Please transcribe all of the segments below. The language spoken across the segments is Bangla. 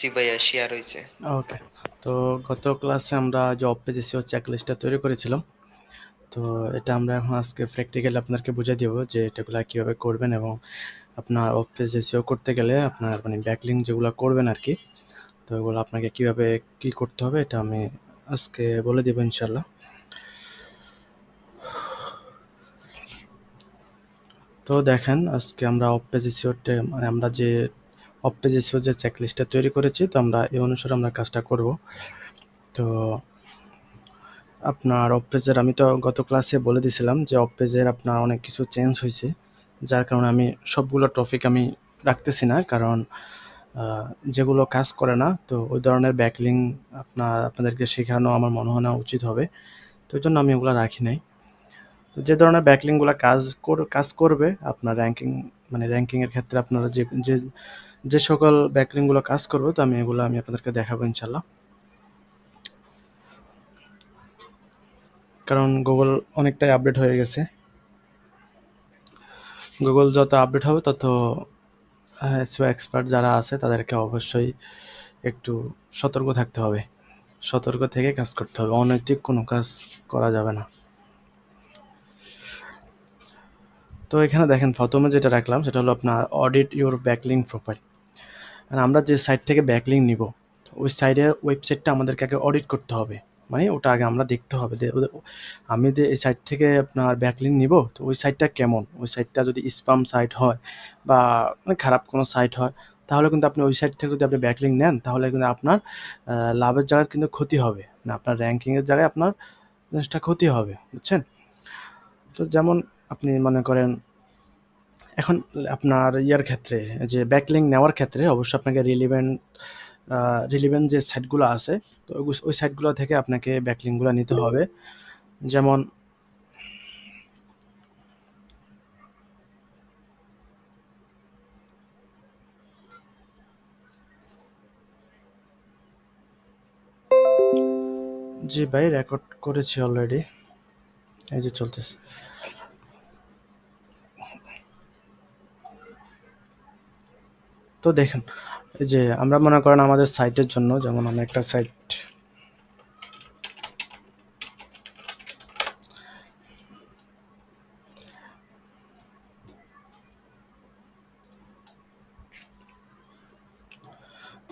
জি ভাইয়া শেয়ার হয়েছে। ওকে। তো গত ক্লাসে আমরা যে অফ পেজ এসইও চেকলিস্টটা তৈরি করেছিলাম। তো এটা আমরা এখন আজকে প্র্যাকটিক্যালি আপনাদেরকে বুঝিয়ে দেব যে এটাগুলা কীভাবে করবেন এবং আপনার অফ পেজ এসইও করতে গেলে আপনার মানে ব্যাকলিঙ্ক যেগুলো করবেন আর কি, তো এগুলো আপনাকে কীভাবে কী করতে হবে এটা আমি আজকে বলে দেবো ইনশাল্লাহ। তো দেখেন আজকে আমরা অফ পেজ এসইওতে মানে আমরা যে অফ পেজ এসইও যে চেকলিস্টটা তৈরি করেছি, তো আমরা এই অনুসারে আমরা কাজটা করব। তো আপনার অফ পেজের আমি তো গত ক্লাসে বলে দিয়েছিলাম যে অফ পেজের আপনার অনেক কিছু চেঞ্জ হয়েছে, যার কারণে আমি সবগুলো টপিক আমি রাখতেছি না, কারণ যেগুলো কাজ করে না তো ওই ধরনের ব্যাকলিং আপনাদেরকে শেখানো আমার মনে হয় না উচিত হবে, তো ওই জন্য আমি ওগুলো রাখি নাই। তো যে ধরনের ব্যাকলিংগুলো কাজ করবে আপনার র্যাঙ্কিংয়ের ক্ষেত্রে আপনারা যে যে সকল ব্যাকলিংগুলো কাজ করবে, তো আমি আপনাদেরকে দেখাবো ইনশাল্লাহ। কারণ গুগল অনেকটাই আপডেট হয়ে গেছে, গুগল যত আপডেট হবে তত এসইও এক্সপার্ট যারা আছে তাদেরকে অবশ্যই একটু সতর্ক থাকতে হবে, সতর্ক থেকে কাজ করতে হবে, অনৈতিক কোনো কাজ করা যাবে না। তো এখানে দেখেন প্রথমে যেটা রাখলাম সেটা হলো আপনার অডিট ইউর ব্যাকলিং প্রোফাইল। আর আমরা যে সাইট থেকে ব্যাকলিং নিব ওই সাইটের ওয়েবসাইটটা আমাদেরকে আগে অডিট করতে হবে, মানে ওটা আগে আমরা দেখতে হবে আমি যে এই সাইট থেকে আপনার ব্যাকলিং নিব, তো ওই সাইটটা কেমন, ওই সাইটটা যদি স্প্যাম সাইট হয় বা মানে খারাপ কোনো সাইট হয়, তাহলে কিন্তু আপনি ওই সাইট থেকে যদি আপনি ব্যাকলিং নেন তাহলে কিন্তু আপনার লাভের জায়গায় কিন্তু ক্ষতি হবে না, আপনার র্যাঙ্কিংয়ের জায়গায় আপনার জিনিসটা ক্ষতি হবে, বুঝছেন? তো যেমন আপনি মনে করেন এখন আপনার ইয়ার ক্ষেত্রে যে ব্যাকলিং নেওয়ার ক্ষেত্রে অবশ্যই আপনাকে রিলিভেন্ট যে সাইটগুলো আছে, তো ওই সাইটগুলো থেকে আপনাকে ব্যাকলিংগুলো নিতে হবে। যেমন জি ভাই, রেকর্ড করেছি অলরেডি, এই যে চলতেছে। তো দেখেন এই যে আমরা মনে করেন আমাদের সাইটের জন্য, যেমন আমি একটা সাইট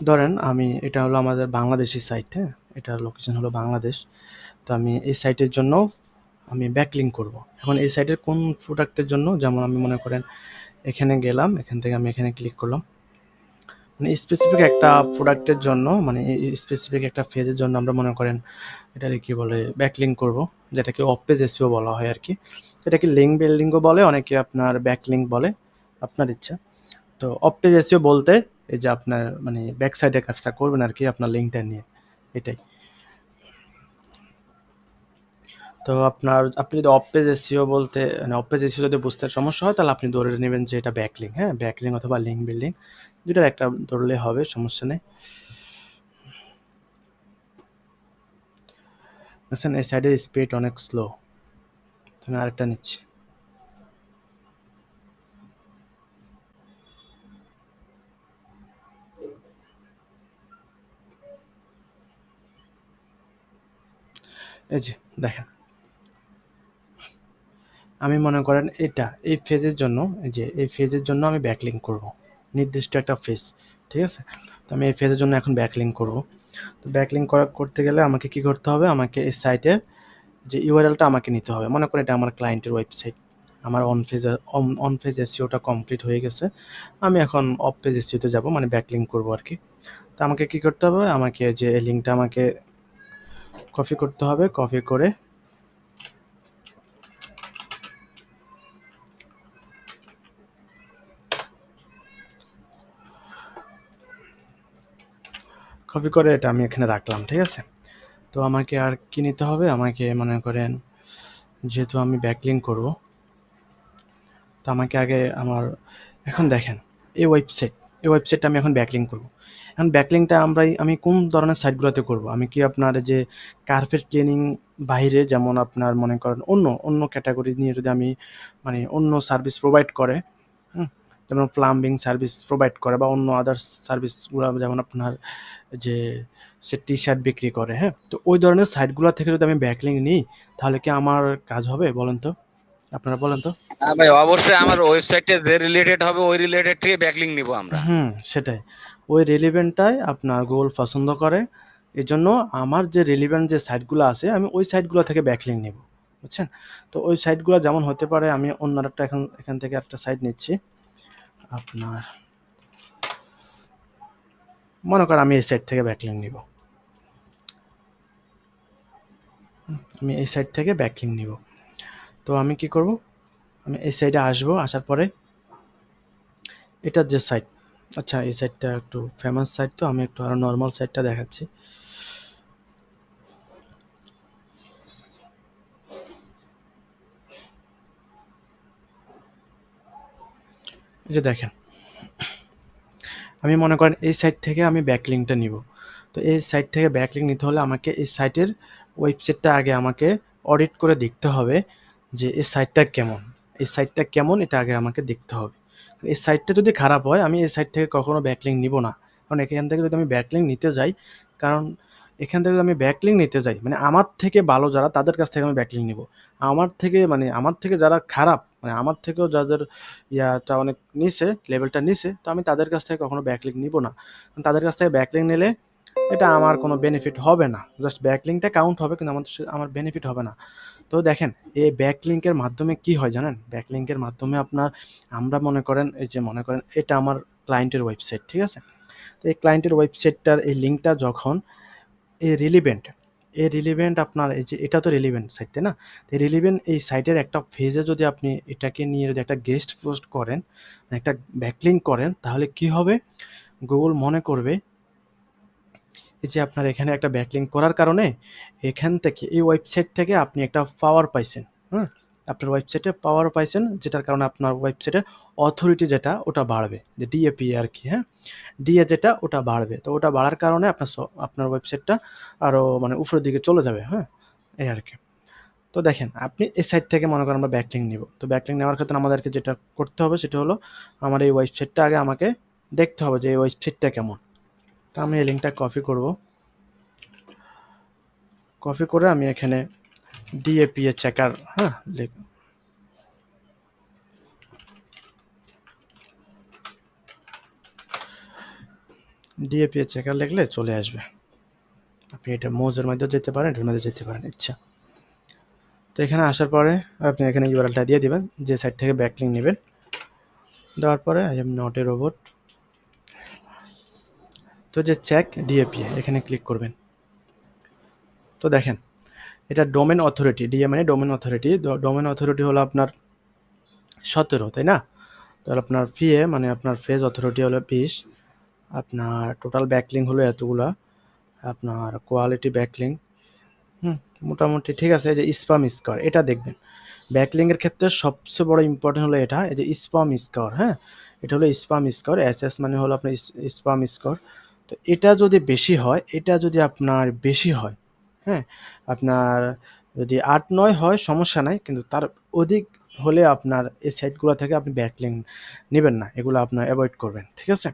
ধরেন এটা হলো আমাদের বাংলাদেশি সাইট, হ্যাঁ, এটার লোকেশন হলো বাংলাদেশ। তো আমি এই সাইটের জন্য আমি ব্যাকলিং করব। এখন এই সাইটের কোন প্রোডাক্টের জন্য, যেমন আমি মনে করেন এখানে গেলাম, এখান থেকে আমি এখানে ক্লিক করলাম, মানে স্পেসিফিক একটা প্রোডাক্টের জন্য, মানে স্পেসিফিক একটা ফেজের জন্য আমরা মনে করেন এটাকে কি বলে ব্যাকলিং করব, যেটাকে অফ পেজ এসইও বলা হয় আর কি। এটাকে লিঙ্ক বিল্ডিংও বলে, অনেকে আপনার ব্যাকলিং বলে, আপনার ইচ্ছা। তো অফ পেজ এসইও বলতে এই যে আপনার মানে ব্যাক সাইডে কাজটা করবেন আর কি, আপনার লিঙ্কটা নিয়ে, এটাই। তো আপনি যদি অফ পেজ এসইও বলতে মানে অফ পেজ এসইও যদি বুঝতে সমস্যা হয় তাহলে আপনি ধরে নেবেন যে এটা ব্যাকলিং, হ্যাঁ, ব্যাকলিং অথবা লিঙ্ক বিল্ডিং দুটার একটা ধরলে হবে, সমস্যা নেই। দেখছেন এই সাইডের স্পিড অনেক স্লো, আমি আরেকটা নিচ্ছি। এই যে দেখেন আমি মনে করেন এই ফেজের জন্য, এই ফেজের জন্য আমি ব্যাকলিং করব, নির্দিষ্ট একটা ফেজ, ঠিক আছে? তো আমি এই ফেজের জন্য এখন ব্যাকলিং করব। তো ব্যাকলিং করতে গেলে আমাকে কি করতে হবে, আমাকে এই সাইটের যে ইউআরএলটা আমাকে নিতে হবে। মনে করেন এটা আমার ক্লায়েন্টের ওয়েবসাইট, আমার অন পেজ এসইওটা কমপ্লিট হয়ে গেছে, আমি এখন অফ পেজ এসইওতে যাব, মানে ব্যাকলিং করব আর কি। তো আমাকে কি করতে হবে, আমাকে যে এই লিঙ্কটা আমাকে কপি করতে হবে, কপি করে এটা আমি এখানে রাখলাম, ঠিক আছে? তো আমাকে আর কি নিতে হবে, আমাকে মনে করেন যেহেতু আমি ব্যাকলিং করব, তো আমাকে আগে এখন দেখেন এই ওয়েবসাইটটা আমি এখন ব্যাকলিং করব। এখন ব্যাকলিংটা আমি কোন ধরনের সাইটগুলোতে করব, আমি কি আপনার যে কার্পেট ক্লিনিং বাইরে, যেমন আপনার মনে করেন অন্য ক্যাটাগরি নিয়ে যদি আমি মানে অন্য সার্ভিস প্রোভাইড করে, হুম, যেমন প্লাম্বিং সার্ভিস প্রোভাইড করে বা অন্য আদার্স সার্ভিসগুলো, যেমন আপনার যে সে টি-শার্ট বিক্রি করে, হ্যাঁ? তো ওই ধরনের সাইটগুলো থেকে যদি আমি ব্যাকলিং নিই, তাহলে কি আমার কাজ হবে বলেন তো? আপনারা বলেন তো? হ্যাঁ ভাই, অবশ্যই আমার ওয়েবসাইটে যে রিলেটেড হবে ওই রিলেটেড থেকে ব্যাকলিং নিব আমরা। সেটাই। ওই রেলিভেন্টটাই আপনার গুগল পছন্দ করে। এজন্য আমার যে রেলিভেন্ট যে সাইটগুলো আছে, আমি ওই সাইটগুলো থেকে ব্যাকলিং নিব। বুঝছেন? তো ওই সাইটগুলো যেমন হতে পারে, আমি অন্য আরেকটা এখান থেকে একটা সাইট নিচ্ছি। আপনার মনে করেন আমি এই সাইট থেকে ব্যাকলিং নিব। আমি এই সাইট থেকে ব্যাকলিং নিব। তো আমি কি করব? আমি এই সাইটে আসবো, আসার পরে এটার যে সাইট, আচ্ছা এই সাইটটা একটু ফেমাস সাইট, তো আমি একটু আরো নরমাল সাইটটা দেখাচ্ছি। এই যে দেখেন, আমি মনে করেন এই সাইট থেকে আমি ব্যাকলিংটা নিব। তো এই সাইট থেকে ব্যাকলিং নিতে হলে আমাকে এই সাইটের ওয়েবসাইটটা আগে আমাকে অডিট করে দেখতে হবে যে এই সাইটটা কেমন। এই সাইটটা কেমন এটা আগে আমাকে দেখতে হবে। এই সাইটটা যদি খারাপ হয়, আমি এই সাইট থেকে কখনো ব্যাকলিং নিব না। কারণ এখান থেকে যদি আমি ব্যাকলিং নিতে যাই, কারণ এখান থেকে যদি আমি ব্যাকলিং নিতে যাই, মানে আমার থেকে ভালো যারা, তাদের কাছ থেকে আমি ব্যাকলিং নিব। আমার থেকে যারা খারাপ, মানে আমার থেকেও যাদের ইয়াটা অনেক নিচে, লেভেলটা নিচে, তো আমি তাদের কাছ থেকে কখনো ব্যাকলিং নিব না। কারণ তাদের কাছ থেকে ব্যাকলিং নিলে এটা আমার কোনো বেনিফিট হবে না। জাস্ট ব্যাকলিংটা কাউন্ট হবে, কিন্তু আমার বেনিফিট হবে না। তো দেখেন, এই ব্যাকলিংকের মাধ্যমে কি হয় জানেন? ব্যাকলিংকের মাধ্যমে আমরা মনে করেন এটা আমার ক্লায়েন্টের ওয়েবসাইট, ঠিক আছে? তো এই ক্লায়েন্টের ওয়েবসাইটটার এই লিঙ্কটা যখন এই রিলিভেন্ট আপনার, এই যে এটা তো রিলিভেন্ট সাইট, তাই না? এই রিলিভেন্ট এই সাইটের একটা ফেজে যদি আপনি এটাকে নিয়ে যদি একটা গেস্ট পোস্ট করেন, একটা ব্যাকলিঙ্ক করেন, তাহলে কি হবে? গুগল মনে করবে এই যে আপনার এখানে একটা ব্যাকলিঙ্ক করার কারণে এখান থেকে, এই ওয়েবসাইট থেকে আপনি একটা পাওয়ার পাইছেন। হুম? আপনার ওয়েবসাইটে পাওয়ার পাইছেন, যেটার কারণে আপনার ওয়েবসাইটের অথরিটি যেটা ওটা বাড়বে। যে ডিএপি আরকি, হ্যাঁ? ডিএ যেটা ওটা বাড়বে। তো ওটা বাড়ার কারণে আপনার ওয়েবসাইটটা আরো মানে উপরের দিকে চলে যাবে, হ্যাঁ? এই আরকি। তো দেখেন, আপনি এই সাইট থেকে মনে করেন আমরা ব্যাকলিঙ্ক নিব। তো ব্যাকলিঙ্ক নেওয়ার ক্ষেত্রে আমাদেরকে যেটা করতে হবে সেটা হলো, আমার এই ওয়েবসাইটটা আগে আমাকে দেখতে হবে যে এই ওয়েবসাইটটা কেমন। তো আমি এই লিঙ্কটা কপি করব। কপি করে আমি এখানে ডিএপিএ চেকার, হ্যাঁ, ডিএপিএ চেকার লিখলে চলে আসবে। আপনি এটা মোজের মধ্যে যেতে পারেন, এটার মধ্যে যেতে পারেন ইচ্ছা। তো এখানে আসার পরে আপনি এখানে ইউআরএলটা দিয়ে দিবেন যে সাইট থেকে ব্যাকলিঙ্ক নেবেন। দেওয়ার পরে I am not a robot, তো যে চেক ডিএপিএ এখানে ক্লিক করবেন। তো দেখেন, এটা ডোমেন অথরিটি, ডিএ মানে ডোমেন অথরিটি। ডোমেন অথরিটি হলো আপনার 17, তাই না? তাহলে আপনার ফিএ মানে আপনার ফেজ অথরিটি হলো 20, আপনার টোটাল ব্যাকলিং হলো এতগুলা, আপনার কোয়ালিটি ব্যাকলিং মোটামুটি ঠিক আছে। এই যে স্পাম স্কোর এটা দেখবেন, ব্যাকলিংয়ের ক্ষেত্রে সবচেয়ে বড় ইম্পর্টেন্ট হলো এটা, এই যে স্পাম স্কোর, হ্যাঁ? এটা হলো স্পাম স্কোর, এসএস মানে হলো আপনার স্পাম স্কোর। তো এটা যদি বেশি হয়, এটা যদি আপনার বেশি হয়, হ্যাঁ, আপনার যদি 8-9 হয় সমস্যা নাই, কিন্তু তার অধিক হলে আপনার এই সাইটগুলো থেকে আপনি ব্যাকলিং নেবেন না, এগুলো আপনার অ্যাভয়েড করবেন, ঠিক আছে?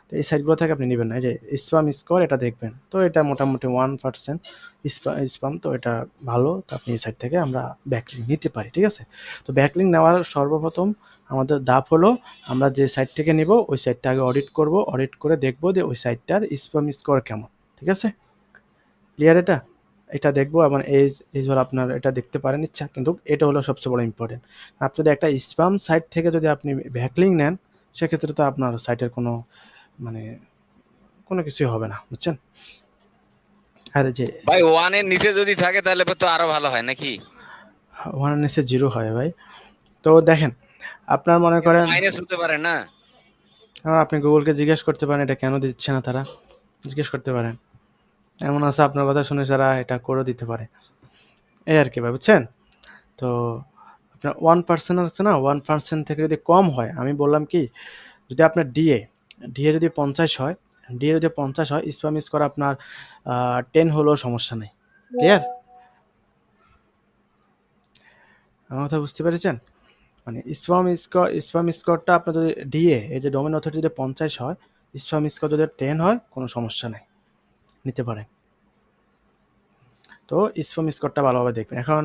তো এই সাইটগুলো থেকে আপনি নেবেন না। এই যে স্পাম স্কোর এটা দেখবেন, তো এটা মোটামুটি 1% স্পাম, তো এটা ভালো। তো আপনি এই সাইট থেকে আমরা ব্যাকলিং নিতে পারি, ঠিক আছে? তো ব্যাকলিং নেওয়ার সর্বপ্রথম আমাদের ধাপ হলো, আমরা যে সাইট থেকে নিব ওই সাইটটা আগে অডিট করব, অডিট করে দেখব যে ওই সাইটটার স্পাম স্কোর কেমন, ঠিক আছে? ক্লিয়ার এটা? এটা দেখবো, এবং এই হলো আপনার, এটা দেখতে পারেন ইচ্ছা, কিন্তু এটা হলো সবচেয়ে বড় ইম্পর্টেন্ট। আপনি যদি একটা স্পাম সাইট থেকে যদি আপনি ব্যাকলিং নেন, সেক্ষেত্রে তো আপনার সাইটের কোনো মানে কোনো কিছুই হবে না, বুঝছেন? আর যে ভাই ওয়ানের নিচে যদি থাকে তাহলে তো আরো ভালো হয় নাকি? ওয়ান এসে জিরো হয় ভাই। তো দেখেন, আপনার মনে কিন্তু করেন, মাইনাস হতে পারে না? আপনি গুগলকে জিজ্ঞেস করতে পারেন এটা কেন দিচ্ছে না তারা, জিজ্ঞেস করতে পারেন। এমন আছে আপনার কথা শুনে তারা এটা করে দিতে পারে, এই আর কি ভাই, বুঝছেন? তো আপনার 1% আছে না, 1% থেকে যদি কম হয়, আমি বললাম কি, যদি আপনার ডিএ যদি 50 হয়, স্প্যাম স্কোর আপনার 10 হলেও সমস্যা নেই। ক্লিয়ার? আমার কথা বুঝতে পেরেছেন? মানে স্প্যাম স্কোরটা আপনার যদি ডিএ, এই যে ডোমেন অথরিটি যদি 50 হয়, স্প্যাম স্কোর যদি 10 হয়, কোনো সমস্যা নাই, নিতে পারেন। তো স্প্যাম স্কোরটা ভালোভাবে দেখবেন। এখন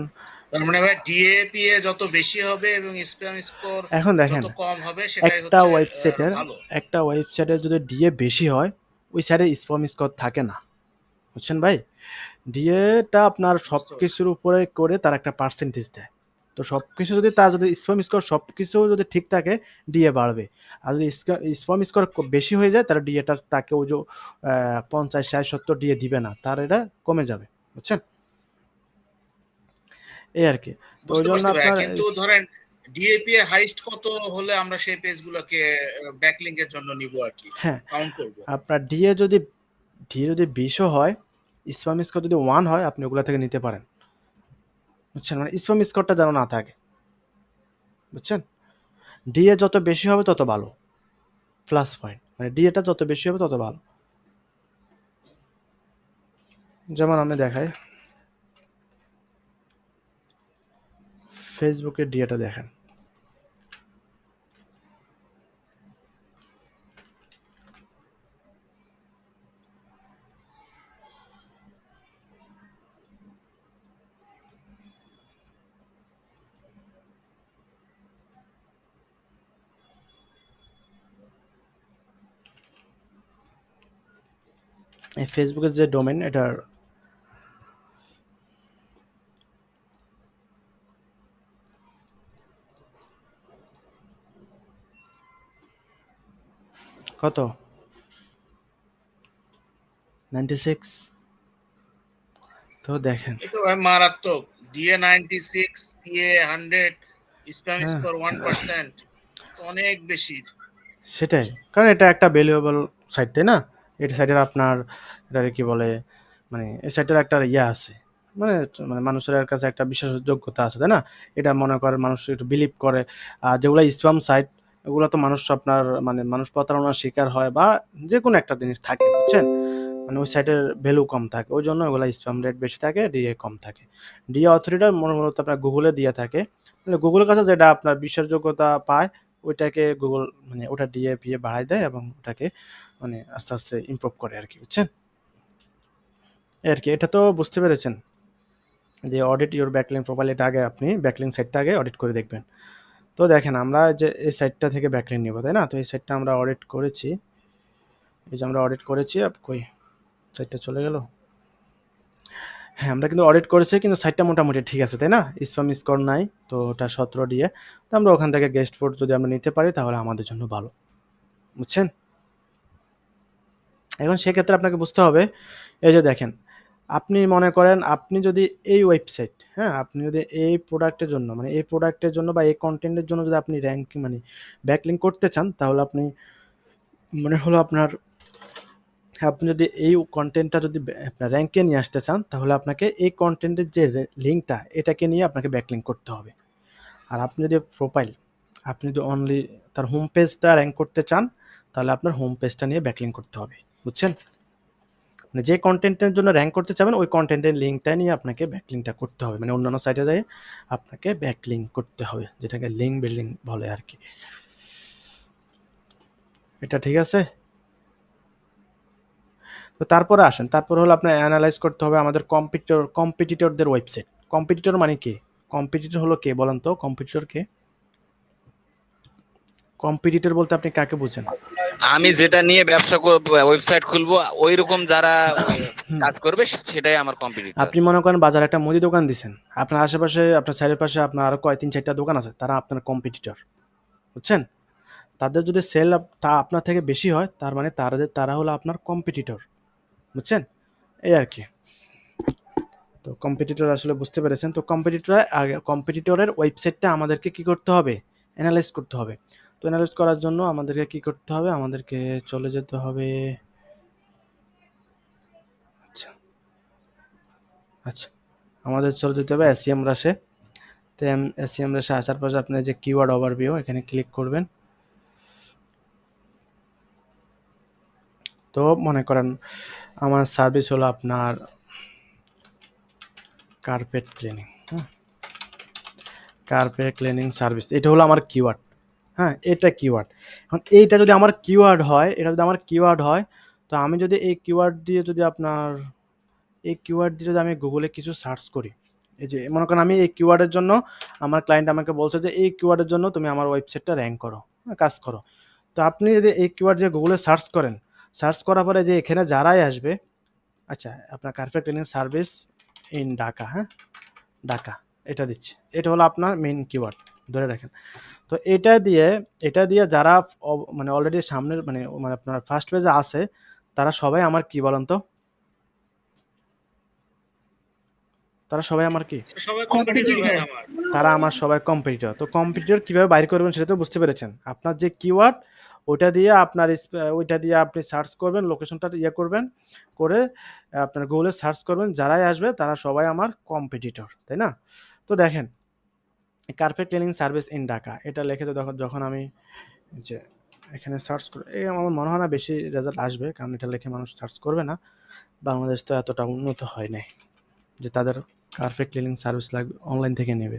তার মানে ভাই ডিএপিএ যত বেশি হবে এবং স্প্যাম স্কোর এখন যত দেখেন, কম হবে সেটাই একটা হচ্ছে ওয়েবসাইটের ভালো। একটা ওয়েবসাইটের যদি ডিএ বেশি হয়, ওই সাইডে স্প্যাম স্কোর থাকে না, বুঝছেন ভাই? ডিএটা আপনার সব বুঝতে পারছি। কিছুর উপরে করে তার একটা পার্সেন্টেজ দেয়। তো সব কিছু যদি তার যদি স্প্যাম স্কোর সব কিছু যদি ঠিক থাকে, ডিএ বাড়বে। আর যদি স্প্যাম স্কোর বেশি হয়ে যায়, তার ডিএটা তাকে ওই যে 50, 60, 70 ডিএ দিবে না, তার এটা কমে যাবে, বুঝছেন? এই আর কি। তো ওই বুঝতে জন্য পারছি ভাইয়া, আপনার কিন্তু ধরেন ডিএপিএ হাইস্ট কত হলে আমরা সেই পেজগুলোকে ব্যাকলিংক এর জন্য নিব আর কি, হ্যাঁ, কাউন্ট করব? আপনার ডিএ যদি 20ও হয়, স্প্যাম স্কোর যদি 1 হয়, আপনি ওগুলা থেকে নিতে পারেন, বুঝছেন? মানে স্প্যাম স্কোরটা যেন না থাকে, বুঝছেন? ডিএ যত বেশি হবে তত ভালো, প্লাস পয়েন্ট, মানে ডিএটা যত বেশি হবে তত ভালো। যেমন আমি দেখাই, ফেসবুকের ডিএটা দেখেন। এই ফেসবুকের যে ডোমেন, এটার কত, 96। তো দেখেন, এটা ভাই মারাত্মক। ডিএ 96, ডিএ 100, স্প্যাম হ্যাঁ স্কোর 1%, তো অনেক বেশি। সেটাই, কারণ এটা একটা ভ্যালুয়েবল সাইট, তাই না? এটা সাইটের আপনার, এটাকে কি বলে, মানে এই সাইটের একটা ইয়ে আছে, মানে মানে মানুষের কাছে একটা বিশ্বাসযোগ্যতা আছে, তাই না? এটা মনে করে মানুষ একটু বিলিভ করে। আর যেগুলো স্প্যাম সাইট, ওগুলো তো মানুষ আপনার মানে মানুষ প্রতারণার শিকার হয়, বা যে কোনো একটা জিনিস থাকে, বুঝছেন? মানে ওই সাইটের ভ্যালু কম থাকে, ওই জন্য ওগুলো স্প্যাম রেট বেশি থাকে, ডিএ কম থাকে। ডিএ অথরিটির মূলত আপনার গুগলে দিয়ে থাকে, মানে গুগলের কাছে যেটা আপনার বিশ্বাসযোগ্যতা পায়, ওইটাকে গুগল মানে ওটা ডিএ ফিএ বাড়ায় দেয়, এবং ওটাকে মানে আস্তে আস্তে ইমপ্রুভ করে আর কি, বুঝছেন? এই আর কি। এটা তো বুঝতে পেরেছেন যে অডিট ইউর ব্যাকলিং প্রোফাইল, এটা আগে আপনি ব্যাকলিং সাইটটা আগে অডিট করে দেখবেন। তো দেখেন, আমরা যে এই সাইটটা থেকে ব্যাকলিং নিব, তাই না? তো এই সাইটটা আমরা অডিট করেছি, এই যে আমরা অডিট করেছি, কই সাইটটা চলে গেল? হ্যাঁ, আমরা কিন্তু অডিট করেছি, কিন্তু সাইটটা মোটামুটি ঠিক আছে, তাই না? স্প্যাম স্কোর নাই, তো ওটা 17 দিয়ে। তো আমরা ওখান থেকে গেস্ট ফোর্ড যদি আমরা নিতে পারি, তাহলে আমাদের জন্য ভালো, বুঝছেন? এখন সেক্ষেত্রে আপনাকে বুঝতে হবে, এই যে দেখেন, আপনি মনে করেন আপনি যদি এই ওয়েবসাইট, হ্যাঁ, আপনি যদি এই প্রোডাক্টের জন্য, মানে এই প্রোডাক্টের জন্য বা এই কন্টেন্টের জন্য যদি আপনি র্যাঙ্কিং মানে ব্যাকলিঙ্ক করতে চান, তাহলে আপনি মনে হলো আপনার, আপনি যদি এই কন্টেন্টটা যদি আপনার র্যাঙ্কে নিয়ে আসতে চান, তাহলে আপনাকে এই কন্টেন্টের যে লিঙ্কটা, এটাকে নিয়ে আপনাকে ব্যাকলিঙ্ক করতে হবে। আর আপনি যদি প্রোফাইল, আপনি যদি অনলি তার হোম পেজটা র্যাঙ্ক করতে চান, তাহলে আপনার হোম পেজটা নিয়ে ব্যাকলিঙ্ক করতে হবে, বুঝছেন? মানে যে কন্টেন্টের জন্য র্যাঙ্ক করতে চাবেন, ওই কন্টেন্টের লিঙ্কটা নিয়ে আপনাকে ব্যাকলিঙ্কটা করতে হবে, মানে অন্যান্য সাইটে যেয়ে আপনাকে ব্যাকলিঙ্ক করতে হবে, যেটাকে লিঙ্ক বিল্ডিং বলে আর কি। এটা ঠিক আছে? তো তারপরে আসেন, তারপরে হলো আপনার অ্যানালাইজ করতে হবে আমাদের কম্পিটিটরদের ওয়েবসাইট। কম্পিটিটর মানে কি? কম্পিটিটর হলো কে বলেন তো? কম্পিটিটর কে? কম্পিটিটর বলতে আপনি কাকে বুঝেন? আমি যেটা নিয়ে ব্যবসা ওয়েবসাইট খুলবো, ওই রকম যারা কাজ করবে সেটাই আমার কম্পিটিটর। আপনি মনে করেন বাজারে একটা মুদি দোকান দিছেন, আপনার আশেপাশে আপনার চারিপাশে আপনার আরো কয় 3-4টা দোকান আছে, তারা আপনার কম্পিটিটর, বুঝছেন? তাদের যদি সেল তা আপনার থেকে বেশি হয়, তার মানে তারা হলো আপনার কম্পিটিটর, বুঝছেন? এই আর কি। তো কম্পিটিটর আসলে বুঝতে পেরেছেন। তো কম্পিটিটরের ওয়েবসাইটটা আমাদেরকে কি করতে হবে? অ্যানালাইজ করতে হবে। তো অ্যানালাইজ করার জন্য আমাদেরকে কি করতে হবে? আমাদেরকে চলে যেতে হবে, আচ্ছা, আচ্ছা। আমাদের চলে যেতে হবে SEMrush-এ। তো SEMrush-এ আসার পর আপনি যে কিওয়ার্ড ওভারভিউ, এখানে ক্লিক করবেন। তো মনে করেন আমার সার্ভিস হলো আপনার কার্পেট ক্লিনিং, হ্যাঁ? কার্পেট ক্লিনিং সার্ভিস, এটা হলো আমার কিওয়ার্ড। হ্যাঁ, এটা কিওয়ার্ড। এখন এইটা যদি আমার কিওয়ার্ড হয়, তো আমি যদি এই কিওয়ার্ড দিয়ে যদি আমি গুগলে কিছু সার্চ করি, এই যে মনে করেন আমি এই কিওয়ার্ডের জন্য আমার ক্লায়েন্ট আমাকে বলছে যে এই কিওয়ার্ডের জন্য তুমি আমার ওয়েবসাইটটা র্যাঙ্ক করো, কাজ করো। তো আপনি যদি এই কিওয়ার্ড দিয়ে গুগলে সার্চ করেন, সার্চ করার পরে যে এখানে যারাই আসবে, আচ্ছা আপনার carpet cleaning service in Dhaka, হ্যাঁ ঢাকা, এটা দিচ্ছি, এটা হলো আপনার মেইন কিওয়ার্ড, ধরে রাখেন। তো এটা দিয়ে যারা মানে অলরেডি সামনের মানে মানে আপনার ফার্স্ট পেজে আছে, তারা সবাই আমার কি বলেন তো, তারা সবাই আমার কি, সবাই কম্পিটিটর ভাই আমার। তারা আমার সবাই কম্পিটিটর। তো কম্পিটিটর কিভাবে বাইর করবেন সেটা তো বুঝতে পেরেছেন। আপনার যে কিওয়ার্ড ওইটা দিয়ে আপনি সার্চ করবেন, লোকেশনটা করবেন, করে আপনার গুগলে সার্চ করবেন, যারাই আসবে তারা সবাই আমার কম্পিটিটর, তাই না? তো দেখেন carpet cleaning service in Dhaka এটা লিখে তো যখন আমি যে এখানে সার্চ করে, আমার মনে হয় না বেশি রেজাল্ট আসবে, কারণ এটা লিখে মানুষ সার্চ করবে না। বাংলাদেশ তো এতটা উন্নত হয় নাই যে তাদের কার্পেট ক্লিনিং সার্ভিস লাগবে অনলাইন থেকে নেবে।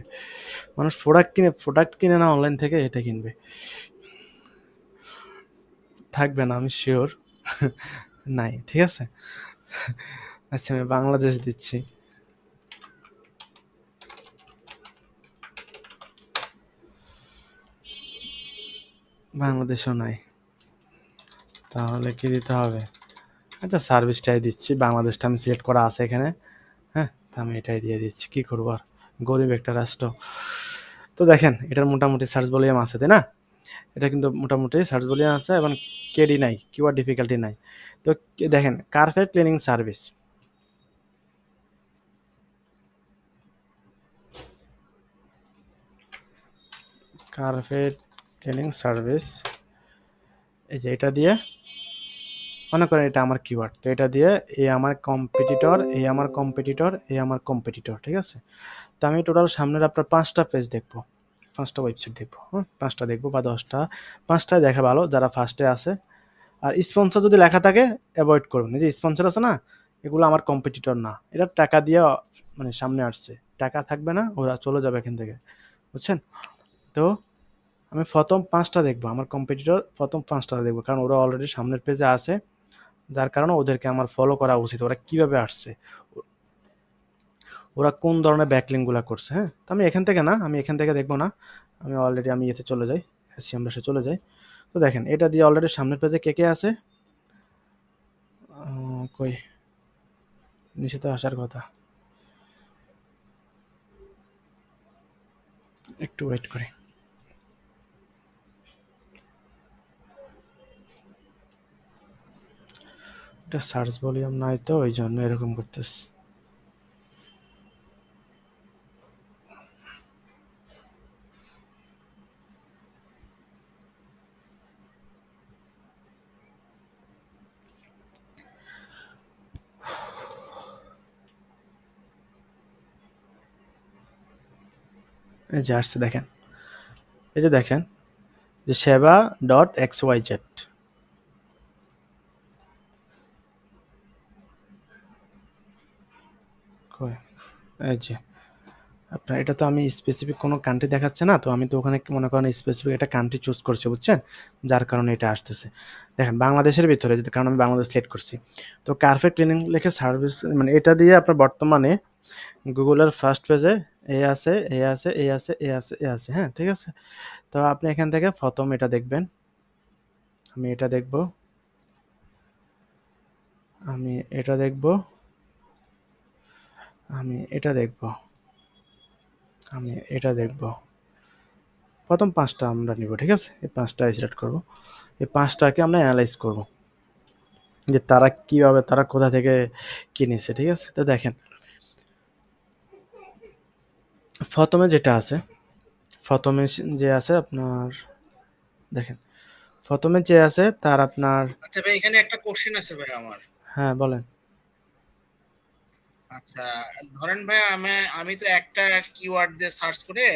মানুষ প্রোডাক্ট কিনে না, অনলাইন থেকে এটা কিনবে। থাকবে না আমি শিওর, নাই, ঠিক আছে। আচ্ছা আমি বাংলাদেশ দিচ্ছি, বাংলাদেশও নাই, তাহলে কি দিতে হবে? আচ্ছা সার্ভিসটাই দিচ্ছি, বাংলাদেশটা আমি সিলেক্ট করা আছে এখানে, হ্যাঁ, তো আমি এটাই দিয়ে দিচ্ছি, কি করবো আর, গরিব একটা রাষ্ট্র। তো দেখেন এটার মোটামুটি সার্চ ভলিউম আছে, তাই না? এটা কিন্তু মোটামুটি সার্চ ভলিউম আছে এবং কেডি নাই, কিওয়ার্ড ডিফিকাল্টি নাই। তো দেখেন carpet cleaning service, carpet cleaning service, এই যে এটা দিয়ে মনে করেন এটা আমার কিওয়ার্ড, তো এটা দিয়ে এই আমার কম্পিটিটর, ঠিক আছে। তো আমি টোটাল সামনের আপনার 5টা পেজ দেখবো, 5টা ওয়েবসাইট দেখবো, হ্যাঁ 5টা দেখবো বা 10টা, 5টায় দেখা ভালো যারা ফার্স্টে আছে। আর স্পন্সর যদি লেখা থাকে অ্যাভয়েড করবেন, এই যে স্পন্সর আছে না, এগুলো আমার কম্পিটিটর না, এটা টাকা দিয়ে মানে সামনে আসছে, টাকা থাকবে না, ওরা চলে যাবে এখান থেকে, বুঝছেন? তো আমি প্রথম 5টা দেখবো, আমার কম্পিটিটর প্রথম 5টা দেখবো, কারণ ওরা অলরেডি সামনের পেজে আছে, যার কারণে ওদেরকে আমার ফলো করা উচিত, ওরা কিভাবে আসছে, ওরা কোন ধরনের ব্যাকলিংগুলো করছে। হ্যাঁ, তো আমি এখান থেকে দেখবো না, আমি অলরেডি এতে চলে যাই, আমরা চলে যাই। তো দেখেন এটা দিয়ে অলরেডি সামনের পেজে কে আছে, কই নিচে তো আসার কথা, একটু ওয়েট করি, এটা সার্চ ভলিউম নাই তো ওই জন্য এরকম করতেছে। এই যে আসছে দেখেন, এই যে দেখেন যে সেবা .xyz, এই যে আপনার এটা তো আমি স্পেসিফিক কোনো কান্ট্রি দেখাচ্ছে না, তো আমি তো ওখানে মনে করেন স্পেসিফিক একটা কান্ট্রি চুজ করছি, বুঝছেন, যার কারণে এটা আসতেছে। দেখেন বাংলাদেশের ভিতরে যদি, কারণ আমি বাংলাদেশ সিলেক্ট করছি, তো কার্পেট ক্লিনিং লিখে সার্ভিস মানে এটা দিয়ে আপনার বর্তমানে গুগলের ফার্স্ট পেজে হ্যাঁ ঠিক আছে। তো আপনি এখান থেকে প্রথম এটা দেখবেন, আমি এটা দেখব, আমি এটা দেখব, আমি এটা দেখব, আমি এটা দেখব, প্রথম 5টা আমরা নিব, ঠিক আছে, এই 5টা সিলেক্ট করব, এই 5টাকে আমরা অ্যানালাইজ করব যে তারা কিভাবে, তারা কোথা থেকে কিনেছে, ঠিক আছে। তো দেখেন প্রথমে যেটা আছে, প্রথমে যে আছে আপনার, দেখেন প্রথমে যে আছে তার আপনার, আচ্ছা ভাই, এখানে একটা কোশ্চেন আছে ভাই আমার। হ্যাঁ বলেন। আচ্ছা, ধরেন ভাই আমি তো একটা কিওয়ার্ড দিয়ে সার্চ করে